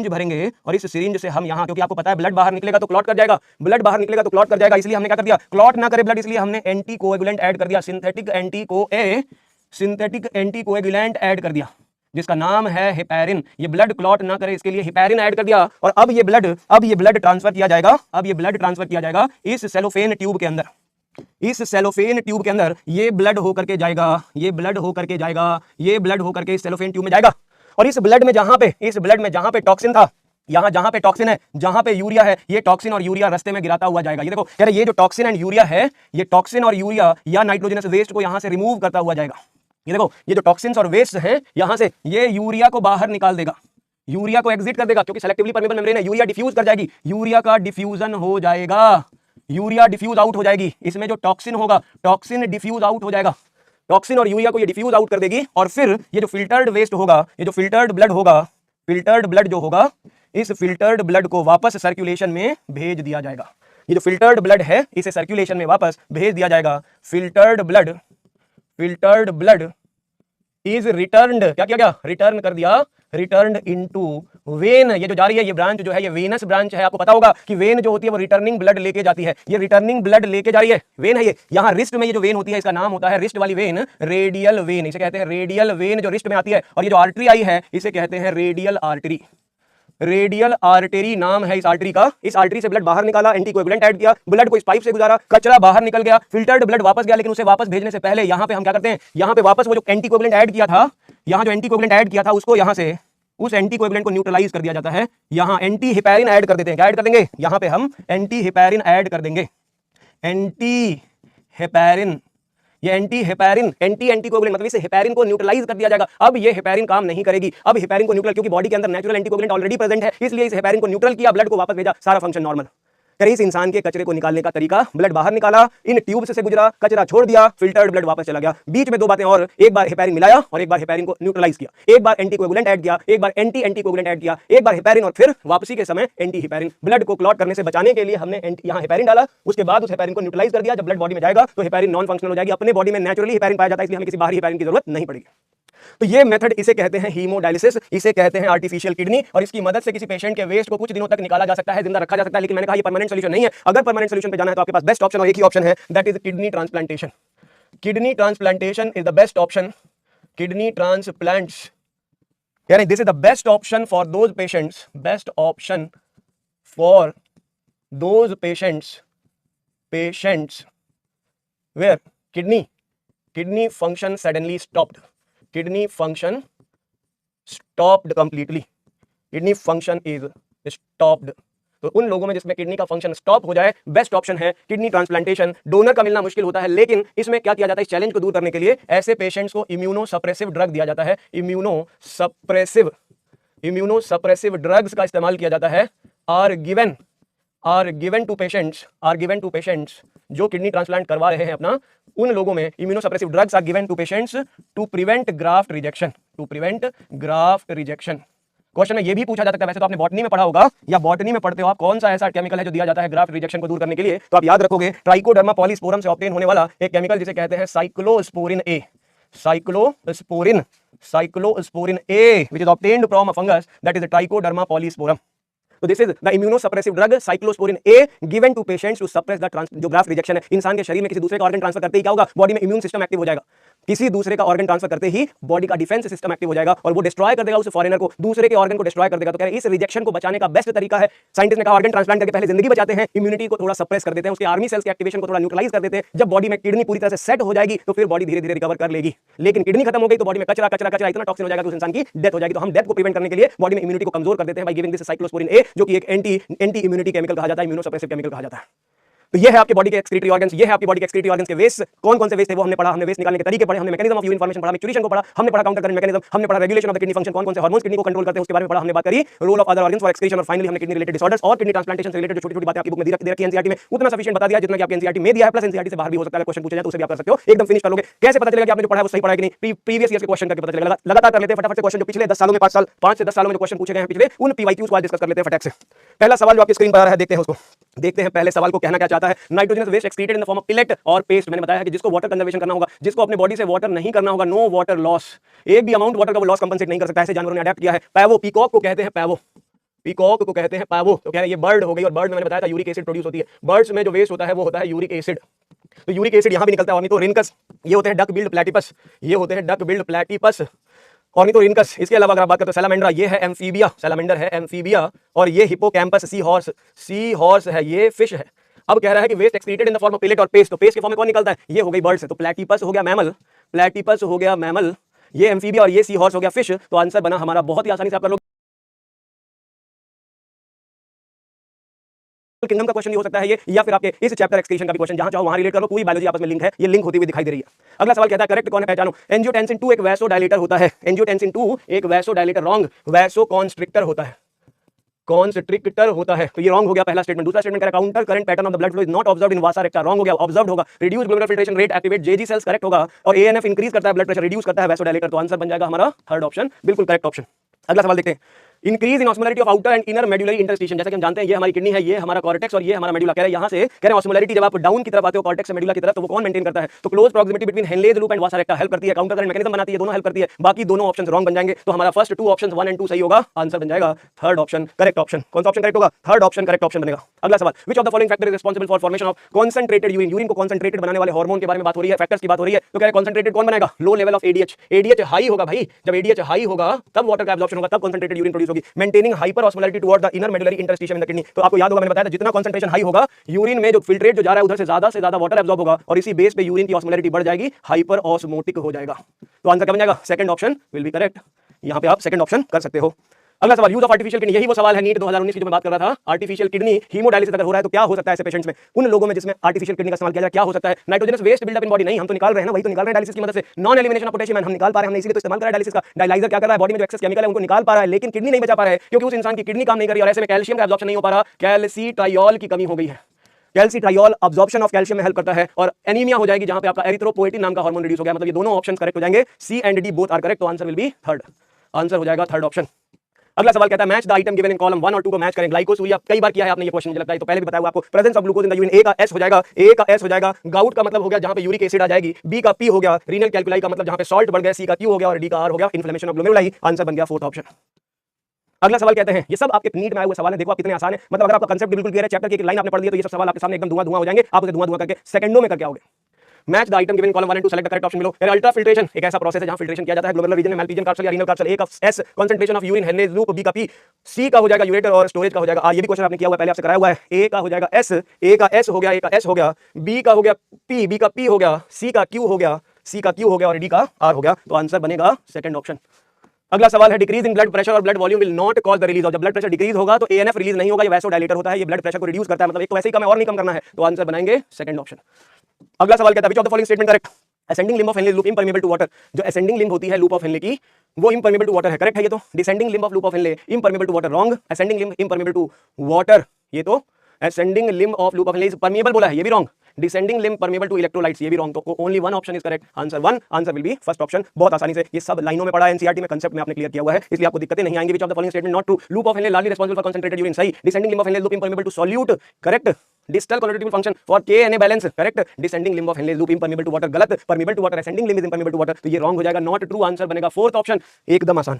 भरेंगे और इस सिरिंज से हम यहाँ, क्योंकि आपको पता है ब्लड बाहर निकलेगा तो क्लॉट कर जाएगा, इसलिए हमने क्या कर दिया, क्लॉट ना करे ब्लड, इसलिए हमने एंटीकोएगुलेंट ऐड कर दिया, सिंथेटिक एंटीकोएगुलेंट ऐड कर दिया, जिसका नाम है हेपैरिन। ये ब्लड क्लॉट ना करे इसके लिए हेपैरिन ऐड कर दिया। और अब ये ब्लड ट्रांसफर किया जाएगा, इस सेलोफेन ट्यूब के अंदर। ये ब्लड होकर के जाएगा, ये ब्लड होकर के इस सेलोफेन ट्यूब में जाएगा। और इस ब्लड में जहां पे टॉक्सिन था, यहां जहां पे टॉक्सिन है, जहां पे यूरिया है, ये टॉक्सिन और यूरिया रास्ते में गिराता हुआ जाएगा। ये देखो कह रहे ये जो टॉक्सिन एंड यूरिया है, ये टॉक्सिन और यूरिया या नाइट्रोजनस वेस्ट को यहां से रिमूव करता हुआ जाएगा। ये देखो ये जो टॉक्सिन्स और वेस्ट हैं यहां से ये यूरिया को बाहर निकाल देगा, यूरिया को एग्जिट कर देगा, क्योंकि सेलेक्टिवली परमेबल मेम्ब्रेन है, यूरिया डिफ्यूज कर जाएगी, यूरिया का डिफ्यूजन हो जाएगा, यूरिया डिफ्यूज आउट हो जाएगी। इसमें जो टॉक्सिन होगा, टॉक्सिन डिफ्यूज आउट हो जाएगा, टॉक्सिन और यूरिया को ये डिफ्यूज आउट कर देगी। और फिर ये जो फिल्टर्ड वेस्ट होगा, ये जो फिल्टर्ड ब्लड होगा, फिल्टर्ड ब्लड जो होगा, इस फिल्टर्ड ब्लड को वापस सर्कुलेशन में भेज दिया जाएगा। ये जो फिल्टर्ड ब्लड है इसे सर्कुलेशन में वापस भेज दिया जाएगा। फिल्टर्ड ब्लड इज रिटर्न्ड, क्या किया गया, रिटर्न कर दिया, रिटर्न्ड इनटू वेन। ये जो जा रही है ये ब्रांच जो है ये वेनस ब्रांच है। आपको पता होगा कि वेन जो होती है वो रिटर्निंग ब्लड लेके जाती है, ये रिटर्निंग ब्लड लेके जा रही है, वेन है ये। यहाँ रिस्ट में ये जो वेन होती है इसका नाम होता है रिस्ट वाली वेन, रेडियल वेन, इसे कहते हैं रेडियल वेन, जो रिस्ट में आती है। और ये जो आर्टरी आई है इसे कहते हैं रेडियल आर्टरी, रेडियल आर्टरी नाम है इस आर्टरी का। इस आर्टरी से ब्लड बाहर निकाला, एंटीकोएगुलेंट ऐड किया, ब्लड को इस पाइप से गुजारा, कचरा बाहर निकल गया, फिल्टर्ड ब्लड वापस गया। लेकिन उसे वापस भेजने से पहले यहाँ पे हम क्या करते हैं, यहाँ पे वापस वो जो एंटीकोएगुलेंट ऐड किया था, यहाँ जो एंटीकोएगुलेंट ऐड किया था उसको यहाँ से उस एंटीकोएगुलेंट को न्यूट्रलाइज कर दिया जाता है। यहाँ एंटी हेपेरिन ऐड कर देते हैं। क्या ऐड कर देंगे, यहाँ पे हम एंटी हेपेरिन ऐड कर देंगे, एंटी हेपेरिन। ये एंटी हेपेरिन, एंटी एंटीकोएगुलेंट मतलब इसे हेपेरिन को न्यूट्रलाइज कर दिया जाएगा। अब ये हेपेरिन काम नहीं करेगी, अब हेपेरिन को न्यूट्रल, क्योंकि बॉडी के अंदर नेचुरल एंटीकोएगुलेंट ऑलरेडी प्रेजेंट है, इसलिए इस हेपेरिन को न्यूट्रल किया, ब्लड को वापस भेजा, सारा फंक्शन नॉर्मल। करिए इस इंसान के कचरे को निकालने का तरीका, ब्लड बाहर निकाला, इन ट्यूब्स से गुजरा, कचरा छोड़ दिया, फिल्टर्ड ब्लड वापस चला गया। बीच में दो बातें और, एक बार हेपेरिन मिलाया और एक बार हेपेरिन को न्यूट्रलाइज किया, एक बार एंटीकोएगुलेंट ऐड किया, एक बार एंटी एंटीकोएगुलेंट ऐड किया, एक बार हेपेरिन और फिर वापसी के समय एंटी हेपेरिन। ब्लड को क्लॉट करने से बचाने के लिए हमने यहाँ हेपेरिन डाला, उसके बाद उस हेपेरिन को न्यूट्रलाइज कर दिया। जब ब्लड बॉडी में जाएगा तो हेपेरिन नॉन फंक्शनल हो जाएगी, अपने बॉडी में नेचुरली हेपेरिन पाया जाता है, इसलिए हमें किसी बाहरी हेपेरिन की जरूरत नहीं पड़ेगी। तो ये मेथड इसे कहते हैं हीमोडायलिसिस, इसे कहते हैं आर्टिफिशियल किडनी। और इसकी मदद से किसी पेशेंट के वेस्ट को कुछ दिनों तक निकाला जा सकता है, जिंदा रखा जा सकता है। लेकिन मैंने कहा ये परमानेंट सोल्यूशन नहीं है। अगर परमानेंट सोल्यूशन पे जाना है तो आपके पास बेस्ट ऑप्शन और एक ही ऑप्शन है, that is kidney transplantation. Kidney transplantation is the best option, kidney transplants, यानी this is the best option for those patients, best option for those patients where kidney function suddenly stopped, kidney function stopped completely, kidney function is stopped। तो उन लोगों में जिसमें किडनी का फंक्शन स्टॉप हो जाए, बेस्ट ऑप्शन है किडनी ट्रांसप्लांटेशन। डोनर का मिलना मुश्किल होता है, लेकिन इसमें क्या किया जाता है, इस चैलेंज को दूर करने के लिए ऐसे पेशेंट्स को इम्यूनोसप्रेसिव ड्रग दिया जाता है, इम्यूनोसप्रेसिव ड्रग्स का इस्तेमाल किया जाता है। आर गिवन टू पेशेंट्स जो किडनी ट्रांसप्लांट करवा रहे हैं अपना, उन लोगों में immunosuppressive drugs are given to patients to prevent graft rejection. Question में ये भी पूछा जा सकता है, वैसे तो आपने बॉटनी में पढ़ा होगा या बॉटनी में पढ़ते हो आप, कौन सा ऐसा केमिकल है जो दिया जाता है ग्राफ्ट रिजेक्शन को दूर करने के लिए, तो आप याद रखोगे ट्राइकोडर्मा पॉलीस्पोरम से ऑब्टेन होने वाला एक केमिकल जिसे कहते हैं cyclosporin A, cyclosporin A which is obtained from a fungus that is the Trichoderma polysporum। तो this is the immunosuppressive drug cyclosporin A given to patients to suppress the जो ग्राफ्ट रिजेक्शन है। इंसान के शरीर में किसी दूसरे का ऑर्गन ट्रांसफर करते ही क्या होगा, बॉडी में इम्यून सिस्टम एक्टिव हो जाएगा। किसी दूसरे का ऑर्गन ट्रांसफर करते ही बॉडी का डिफेंस सिस्टम एक्टिव हो जाएगा और वो डिस्ट्रॉय कर देगा उस फॉरेनर को, दूसरे के ऑर्गन को डिस्ट्रॉय कर देगा। तो कह रहे हैं इस रिजेक्शन को बचाने का बेस्ट तरीका है, साइंटिस्ट ने कहा ऑर्गन ट्रांसप्लांट करके पहले जिंदगी बचाते हैं, इम्यूनिटी को थोड़ा सप्रेस कर देते हैं, उसके आर्मी सेल्स के एक्टिवेशन को थोड़ा न्यूट्रलाइज कर देते हैं। जब बॉडी में किडनी पूरी तरह से सेट हो जाएगी तो फिर बॉडी धीरे धीरे रिकवर कर लेगी। लेकिन किडनी खत्म हो गई तो बॉडी में कचरा इतना टॉक्सिन हो जाएगा कि उस इंसान की डेथ हो जाएगी। तो हम डेथ को प्रिवेंट करने के लिए बॉडी में इम्यूनिटी को कमजोर कर देते हैं बाय गिविंग दिस साइक्लोस्पोरिन ए, जो कि एक एंटी इम्यूनिटी केमिकल कहा जाता है, इम्यूनोसप्रेसिव केमिकल कहा जाता है। तो ये है आपके बॉडी के एक्सक्रीटरी ऑर्गन्स, ये है आपकी बॉडी के एक्सक्रीटरी ऑर्गन्स के वेस्ट। कौन-कौन से वेस्ट है वो हमने पढ़ा, हमने वेस्ट निकालने के तरीके पढ़े, हमने मैकेनिज्म ऑफ यूरिन फॉर्मेशन पढ़ा, मैच्यूरेशन को पढ़ा, हमने पढ़ा काउंटर करंट मैकेनिज्म, हमने पढ़ा regulation of the kidney function, कौन-कौन से हार्मोन्स किडनी को कंट्रोल करते हैं उसके बारे में पढ़ा, हमने बात करी role of other organs for excretion, और फाइनली हमने किडनी रिलेटेड डिसऑर्डर्स और किडनी ट्रांसप्लांटेशन से रिलेटेड जो छोटी-छोटी बातें आपकी बुक में दे रखी है एनसीईआरटी में, उतना सफिशिएंट बता दिया जितना कि आपके एनसीईआरटी में दिया है, प्लस एनसीईआरटी से बाहर भी हो सकता है, क्वेश्चन पूछे जाए तो उसे भी आप कर सकते हो, एकदम फिनिश कर लोगे। कैसे पता चलेगा कि आपने जो पढ़ा है वो सही पढ़ा है कि नहीं, प्रीवियस ईयर के क्वेश्चन करके पता चलेगा। लगातार कर लेते हैं फटाफट से क्वेश्चन जो पिछले 10 सालों में 5 से 10 सालों में जो क्वेश्चन पूछे गए हैं पिछले, उन पीवाईक्यूज को आज डिस्कस कर लेते हैं फटाफट से। पहला सवाल जो आपकी स्क्रीन पर आ रहा है देखते हैं उसको, देखते हैं पहले सवाल को कहना क्या चाहता है। Nitrogenous waste excreted in the form of pellet और पेस्ट। मैंने बताया है कि जिसको वाटर कंजर्वेशन करना होगा, जिसको अपने बॉडी से वाटर नहीं करना होगा, नो वाटर लॉस, एक भी अमाउंट वाटर का वो लॉस कंपनसेट नहीं कर सकता, ऐसे जानवरों ने अडैप्ट किया है। पैवो, पीकॉक को कहते हैं पैवो, पीकॉक को कहते हैं पैवो। तो कह रहे हैं ये बर्ड हो गई, और बर्ड में मैंने बताया था यूरिक एसिड प्रोड्यूस होती है, बर्ड्स में जो वेस्ट होता है वो होता है यूरिक एसिड। तो यूरिक एसिड यहां भी निकलता है। ऑर्निथोरिनकस, ये होते हैं डक बिल्ड प्लैटिपस, ये होते हैं डक बिल्ड प्लैटिपस, ऑर्निथोरिनकस। इसके अलावा अगर आप बात करते हैं सैलामेंड्रा, ये है एम्फीबिया, सैलामेंडर है एम्फीबिया, और ये हिपोकैम्पस सी हॉर्स है, ये फिश है। अब कह रहा है कि waste excreted in the form of pellet और पेस्ट, तो पेस्ट के फॉर्म में कौन निकलता है, ये हो गई बर्ड से, तो प्लैटिपस हो गया मैमल, प्लैटिपस हो गया मैमल, ये एम्फीबिया और ये सी हॉर्स हो गया फिश। तो आंसर बना हमारा, बहुत ही आसानी से आप कर लो। एनिमल किंगडम का क्वेश्चन हो सकता है ये, या फिर आपके इस चैप्टर एक्सक्रीशन का भी क्वेश्चन, जहां चाहो वहां रिलेट करो, पूरी बायोलॉजी आपस में लिंक है, ये लिंक होती हुई दिखाई दे रही है। अगला सवाल कहता है करेक्ट कौन है पहचानो। एंजियोटेंसिन 2 एक वैसोडायलेटर होता है। एंजियोटेंसिन 2 एक वैसोडायलेटर, रॉन्ग, वैसोकॉन्स्ट्रिक्टर होता है, कॉन्स्ट्रिक्टर होता है, तो ये रॉन्ग हो गया पहला स्टेटमेंट। दूसरा स्टेटमेंट कह रहा है counter current pattern of the blood flow is not observed in Vasa रेक्टा, wrong हो गया, ऑब्जर्व्ड होगा। Reduce glomerular filtration rate activate जेजी सेल्स, करेक्ट होगा। और एएनएफ इंक्रीज करता है ब्लड प्रेशर, रिड्यूस करता है वैसोडायलेटर, तो आंसर बन जाएगा हमारा थर्ड ऑप्शन, बिल्कुल करेक्ट ऑप्शन। अगला सवाल देखते हैं। Increase in osmolarity of outer and inner medullary interstitium, जैसा कि हम जानते हैं ये हमारी किडनी है, ये हमारा कॉर्टेक्स और ये हमारा मेडुला, कह रहे हैं यहां से कह रहे हैं ऑस्मोलैरिटी जब आप डाउन की तरफ आते हो कॉर्टेक्स से मेडुला की तरफ, तो वो कौन मेंटेन करता है, तो close proximity between Henle's loop and Vasa रेक्टा help करती है, काउंटर करंट मैकेनिज्म बनाती है, दोनों हेल्प करती है। बाकी दोनों ऑप्शन रॉन्ग बन जाएंगे, तो हमारा फर्स्ट टू ऑप्शन 1 एंड 2 सही होगा, आंसर बन जाएगा थर्ड ऑप्शन करेक्ट ऑप्शन। कौन सा ऑप्शन करेक्ट होगा, थर्ड ऑप्शन करेक्ट ऑप्शन बनेगा। अगला सवाल, which of the following factor is responsible for formation of concentrated urine, urine को कॉन्सेंट्रेटेड बनाने वाले हार्मोन के बारे में बात हो रही है, फैक्टर्स की बात हो रही है, तो कह रहे हैं कॉन्सेंट्रेटेड कौन बनेगा, low level of ADH, ADH high होगा भाई, जब एडीएच हाई होगा तब वाटर का एब्जॉर्प्शन होगा, तब कॉन्सेंट्रेटेड यूरिन प्रोड्यूस होगी, maintaining hyper osmolarity toward the inner medullary interstitium in the kidney. तो आपको याद होगा मैंने बताया था जितना कंसंट्रेशन हाई होगा यूरिन में जो फिल्ट्रेट जो जा रहा है उधर से ज्यादा वाटर एब्जॉर्ब होगा, और इसी बेस पे यूरिन की ऑस्मोलैरिटी बढ़ जाएगी, हाइपर ऑस्मोटिक हो जाएगा। तो आंसर क्या बन जाएगा, second option will be correct. यहां पे आप सेकंड ऑप्शन कर सकते हो। अगला सवाल, यूज ऑफ आर्टिफिशियल किडनी, यही वो सवाल है नीट 2019 की जो मैं बात कर रहा था। आर्टिफिशियल किडनी हीमोडायलिसिस अगर हो रहा है तो क्या हो सकता है ऐसे पेशेंट्स में, उन लोगों में जिसमें आर्टिफिशियल किडनी का इस्तेमाल किया जाए, क्या हो सकता है। Nitrogenous waste buildup in body, नहीं हम तो निकाल रहे हैं ना, वही तो निकाल रहे हैं डायलिसिस की मदद से, नॉन एलिमिनेशन ऑफ पोटेशियम हम निकाल पा रहे हैं, हमने इसीलिए तो इस्तेमाल करा है डायलिसिस का। डायलाइजर क्या कर रहा है, बॉडी में जो एक्सेस केमिकल है उनको निकाल पा रहा है, लेकिन किडनी नहीं बचा पा रहा है, क्योंकि उस इंसान की किडनी काम नहीं कर रही, और ऐसे में कैल्शियम का एब्जॉर्प्शन नहीं हो पा रहा, कैल्सीट्रायोल की कमी हो गई है। कैल्सीट्रायोल अब्जॉर्प्शन ऑफ कैल्शियम में हेल्प करता है, और एनीमिया हो जाएगी जहां पे आपका एरिथ्रोपोएटिन नाम का हार्मोन रिड्यूस हो गया, मतलब ये दोनों ऑप्शन करेक्ट हो जाएंगे, C and D both are correct, तो answer will be third, answer हो जाएगा थर्ड ऑप्शन। अगला सवाल कहता है match the item given in column 1 और 2 को मैच करें। ग्लाइकोसूरिया, कई बार किया है आपने ये क्वेश्चन, मुझे लगता है तो पहले भी बताया हुआ आपको। Presence of glucose in the urine, A का एस हो जाएगा, ए का एस हो जाएगा। गाउट का मतलब हो गया जहां पे यूरिक एसिड आ जाएगी, बी का पी हो गया। रीनल कैल्कुलाई का मतलब जहां पे सॉल्ट बढ़ गया, सी का क्यू हो गया, और डी का आर हो गया, इन्फ्लेमेशन ऑफ ग्लोमेरुलाई, आंसर बन गया फोर्थ ऑप्शन। अगला सवाल कहते हैं, ये सब आपके नीट में आए हुए सवाल है, देखो आप कितने आसान है, मतलब अगर आपका कंसेप्ट बिल्कुल क्लियर है, चैप्टर की एक लाइन आपने पढ़ ली है, तो ये सब सवाल आपके सामने एकदम धुआं हो जाएंगे, आप उसे धुआं करके सेकंडों में करके आओगे। Match the item given column 1 and 2, select the correct option below. Ultra filtration एक ऐसा प्रोसेस है जहां फिल्ट्रेशन किया जाता है ग्लोमेरुलर रीजन में, मैल्पिजियन कार्सल या रीनल कार्सल, ए का S concentration of urine Henle's loop, B का पी, सी का हो जाएगा यूरेटर, और स्टोरेज का हो जाएगा, ये भी क्वेश्चन आपने किया हुआ है पहले आपसे कराया हुआ है। ए का हो जाएगा एस, ए का एस हो गया, ए का एस हो गया, बी का हो गया पी, बी का पी हो गया, सी का क्यू हो गया, सी का क्यू हो गया, और डी का आर हो गया, तो आंसर बनेगा सेकंड ऑप्शन। अगला सवाल है, डिक्रीज इन ब्लड प्रेशर और blood volume will not cause the release of, जब ब्लड प्रेशर डिक्रीज होगा तो एएनएफ रिलीज नहीं होगा, ये वैसोडायलेटर होता है, ये ब्लड प्रेशर को रिड्यूस करता है, मतलब एक तो वैसे ही कम है और नहीं कम करना है, तो आंसर बनाएंगे सेकंड ऑप्शन। अगला सवाल कहता है which of the following statement correct, ascending limb of Henle loop impermeable to water, जो असेंडिंग लिम्ब होती है लूप ऑफ हेनले की वो इम्परमेबल टू वाटर है, करेक्ट है ये तो। Descending limb of loop of Henle impermeable to water, wrong. Ascending limb impermeable to water, ये तो ascending limb of loop of Henle is permeable बोला है, ये भी wrong. Descending limb permeable to electrolytes, ये भी रॉन्ग, तो only one option is correct, answer one, answer will B first option. बहुत आसानी से ये सब लाइनों में पढ़ा है, एनसीईआरटी में कंसेप्ट में आपने क्लियर किया हुआ है, इसलिए आपको दिक्कतें नहीं आएंगी। Which of the following statement not true, loop of Henle largely responsible for concentrated urine, सही। Descending limb of Henle loop impermeable to solute, correct. Distal convoluted function for KNA balance, correct. Descending limb of Henle loop impermeable to water, गलत। Permeable to water, ascending limb is impermeable to water, तो ये रॉन्ग हो जाएगा, नॉट ट्रू, आंसर बनेगा फोर्थ ऑप्शन, एकदम आसान।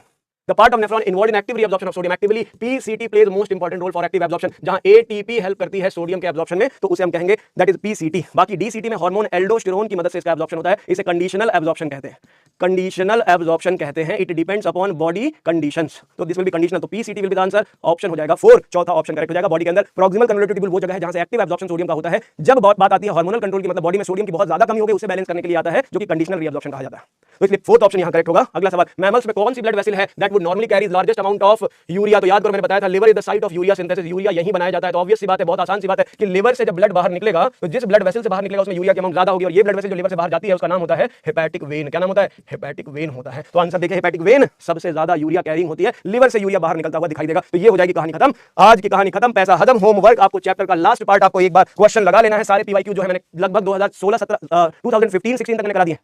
The part of nephron involved in active reabsorption of sodium, actively PCT plays most important role for active absorption, जहां ATP हेल्प करती है सोडियम के एब्जॉर्प्शन में, तो उसे हम कहेंगे that is PCT। बाकी DCT में हार्मोन एल्डोस्टेरोन की मदद से इसका एब्जॉर्प्शन होता है, इसे कंडीशनल एब्जॉर्प्शन कहते हैं, कंडीशनल एब्जॉर्प्शन कहते हैं, it depends upon body conditions, तो दिस विल बी कंडीशनल, तो PCT will be the answer, option हो जाएगा 4, चौथा ऑप्शन करेक्ट हो जाएगा। बॉडी के अंदर प्रॉक्सिमल कन्वोल्यूटिव ट्यूबुल वो जगह है जहां से एक्टिव एब्जॉर्प्शन सोडियम का होता है। जब बात आती है हार्मोनल कंट्रोल की, मतलब बॉडी में सोडियम की बहुत ज्यादा कमी हो गई, उसे बैलेंस करने के लिए आता है, जो कि कंडीशनल रीअब्जॉर्प्शन कहा जाता है, तो इसलिए फोर्थ ऑप्शन यहां करेक्ट होगा। अगला सवाल, मैमल्स में कौन सी ब्लड वेसल है that would normally carries largest amount of urea, तो याद करो मैंने बताया था liver is the site of urea synthesis, urea यहीं बनाया जाता है, तो ऑब्वियस सी बात है, बहुत आसान सी बात है कि लिवर से जब ब्लड बाहर निकलेगा तो जिस ब्लड वेसल से बाहर निकलेगा उसमें यूरिया की अमाउंट ज्यादा होगी, और ये ब्लड वेसल जो लिवर से बाहर जाती है उसका नाम होता है हेपेटिक वेन। क्या नाम होता है, हेपेटिक वेन होता है, तो आंसर देखिए हेपेटिक वेन सबसे ज्यादा यूरिया कैरिंग होती है, लिवर से यूरिया बाहर निकलता हुआ दिखाई देगा, तो ये हो जाएगी कहानी खत्म, आज की कहानी खत्म, पैसा हजम। होमवर्क आपको चैप्टर का लास्ट पार्ट आपको एक बार क्वेश्चन लगा लेना है, सारे पीवाईक्यू जो है मैंने लगभग 2015-16 तक मैंने करा दिए,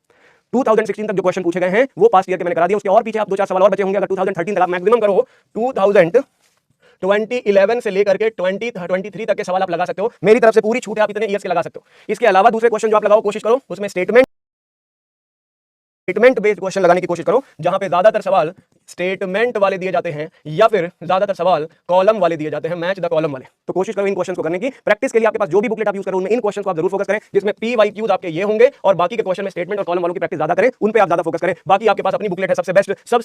2016 तक जो क्वेश्चन पूछे गए हैं वो पास्ट ईयर के मैंने करा दिया, उसके और पीछे आप 2-4 सवाल और बचे होंगे, अगर 2013 तक आप मैक्सिमम करो, 2011 से लेकर के 2023 तक के सवाल आप लगा सकते हो, मेरी तरफ से पूरी छूट है, आप इतने ईयर्स के लगा सकते हो। इसके अलावा दूसरे क्वेश्चन जो आप लगाओ कोशिश करो उसमें स्टेटमेंट बेस्ड क्वेश्चन लगाने की कोशिश करो, जहां पे ज्यादातर सवाल स्टेटमेंट वाले दिए जाते हैं या फिर ज्यादातर सवाल कॉलम वाले दिए जाते हैं, मैच द कॉलम वाले, तो कोशिश करो इन क्वेश्चन को करने की। प्रैक्टिस के लिए आपके पास जो भी बुकलेट आप यूज करो उनमें इन क्वेश्चन को आप जरूर फोकस करें, जिसमें PYQs आपके ये होंगे, और बाकी के क्वेश्चन में स्टेटमेंट और कॉलम वालों की प्रैक्टिस ज्यादा करें, उन पे आप ज्यादा फोकस करें। बाकी आपके पास अपनी बुकलेट है सबसे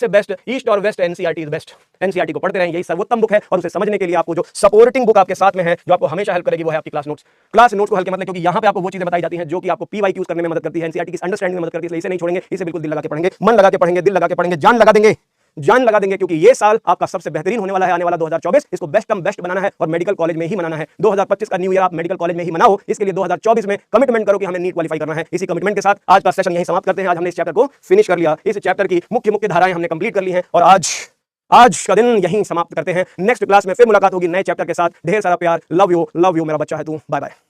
बेस्ट ईस्ट और west NCERT is best, NCERT को पढ़ते रहें, यही सर्वोत्तम बुक है, और उसे समझने के लिए आपको जो सपोर्टिंग बुक आपके साथ में है जो आपको हमेशा हेल्प करेगी वो है आपकी क्लास नोट्स। क्लास नोट्स को हल्के मतलब, क्योंकि यहाँ पे आपको वो चीजें बताई जाती हैं जो कि आपको PYQs करने में मदद करती है, एनसीईआरटी की अंडरस्टैंडिंग में मदद करती है, इसलिए इसे नहीं छोड़ेंगे, इसे बिल्कुल दिल लगा के पढ़ेंगे, मन लगा के पढ़ेंगे, दिल लगा के पढ़ेंगे, जान लगा देंगे, जान लगा देंगे, क्योंकि ये साल आपका सबसे बेहतरीन होने वाला है, आने वाला 2024। इसको बेस्ट कम बेस्ट बनाना है और मेडिकल कॉलेज में ही मनाना है। 2025 का न्यू ईयर आप मेडिकल कॉलेज में ही मनाओ, इसके लिए 2024 में कमिटमेंट करो कि हमें नीट क्वालीफाई करना है। इसी कमिटमेंट के साथ आज का सेशन यही समाप्त करते हैं। आज हमने इस चैप्टर को फिनिश कर लिया, इस चैप्टर की मुख्य धाराएं हमने कंप्लीट कर ली हैं और आज का दिन यहीं समाप्त करते हैं। नेक्स्ट क्लास में फिर मुलाकात होगी नए चैप्टर के साथ। ढेर सारा प्यार, लव यू मेरा बच्चा है तू। Bye bye.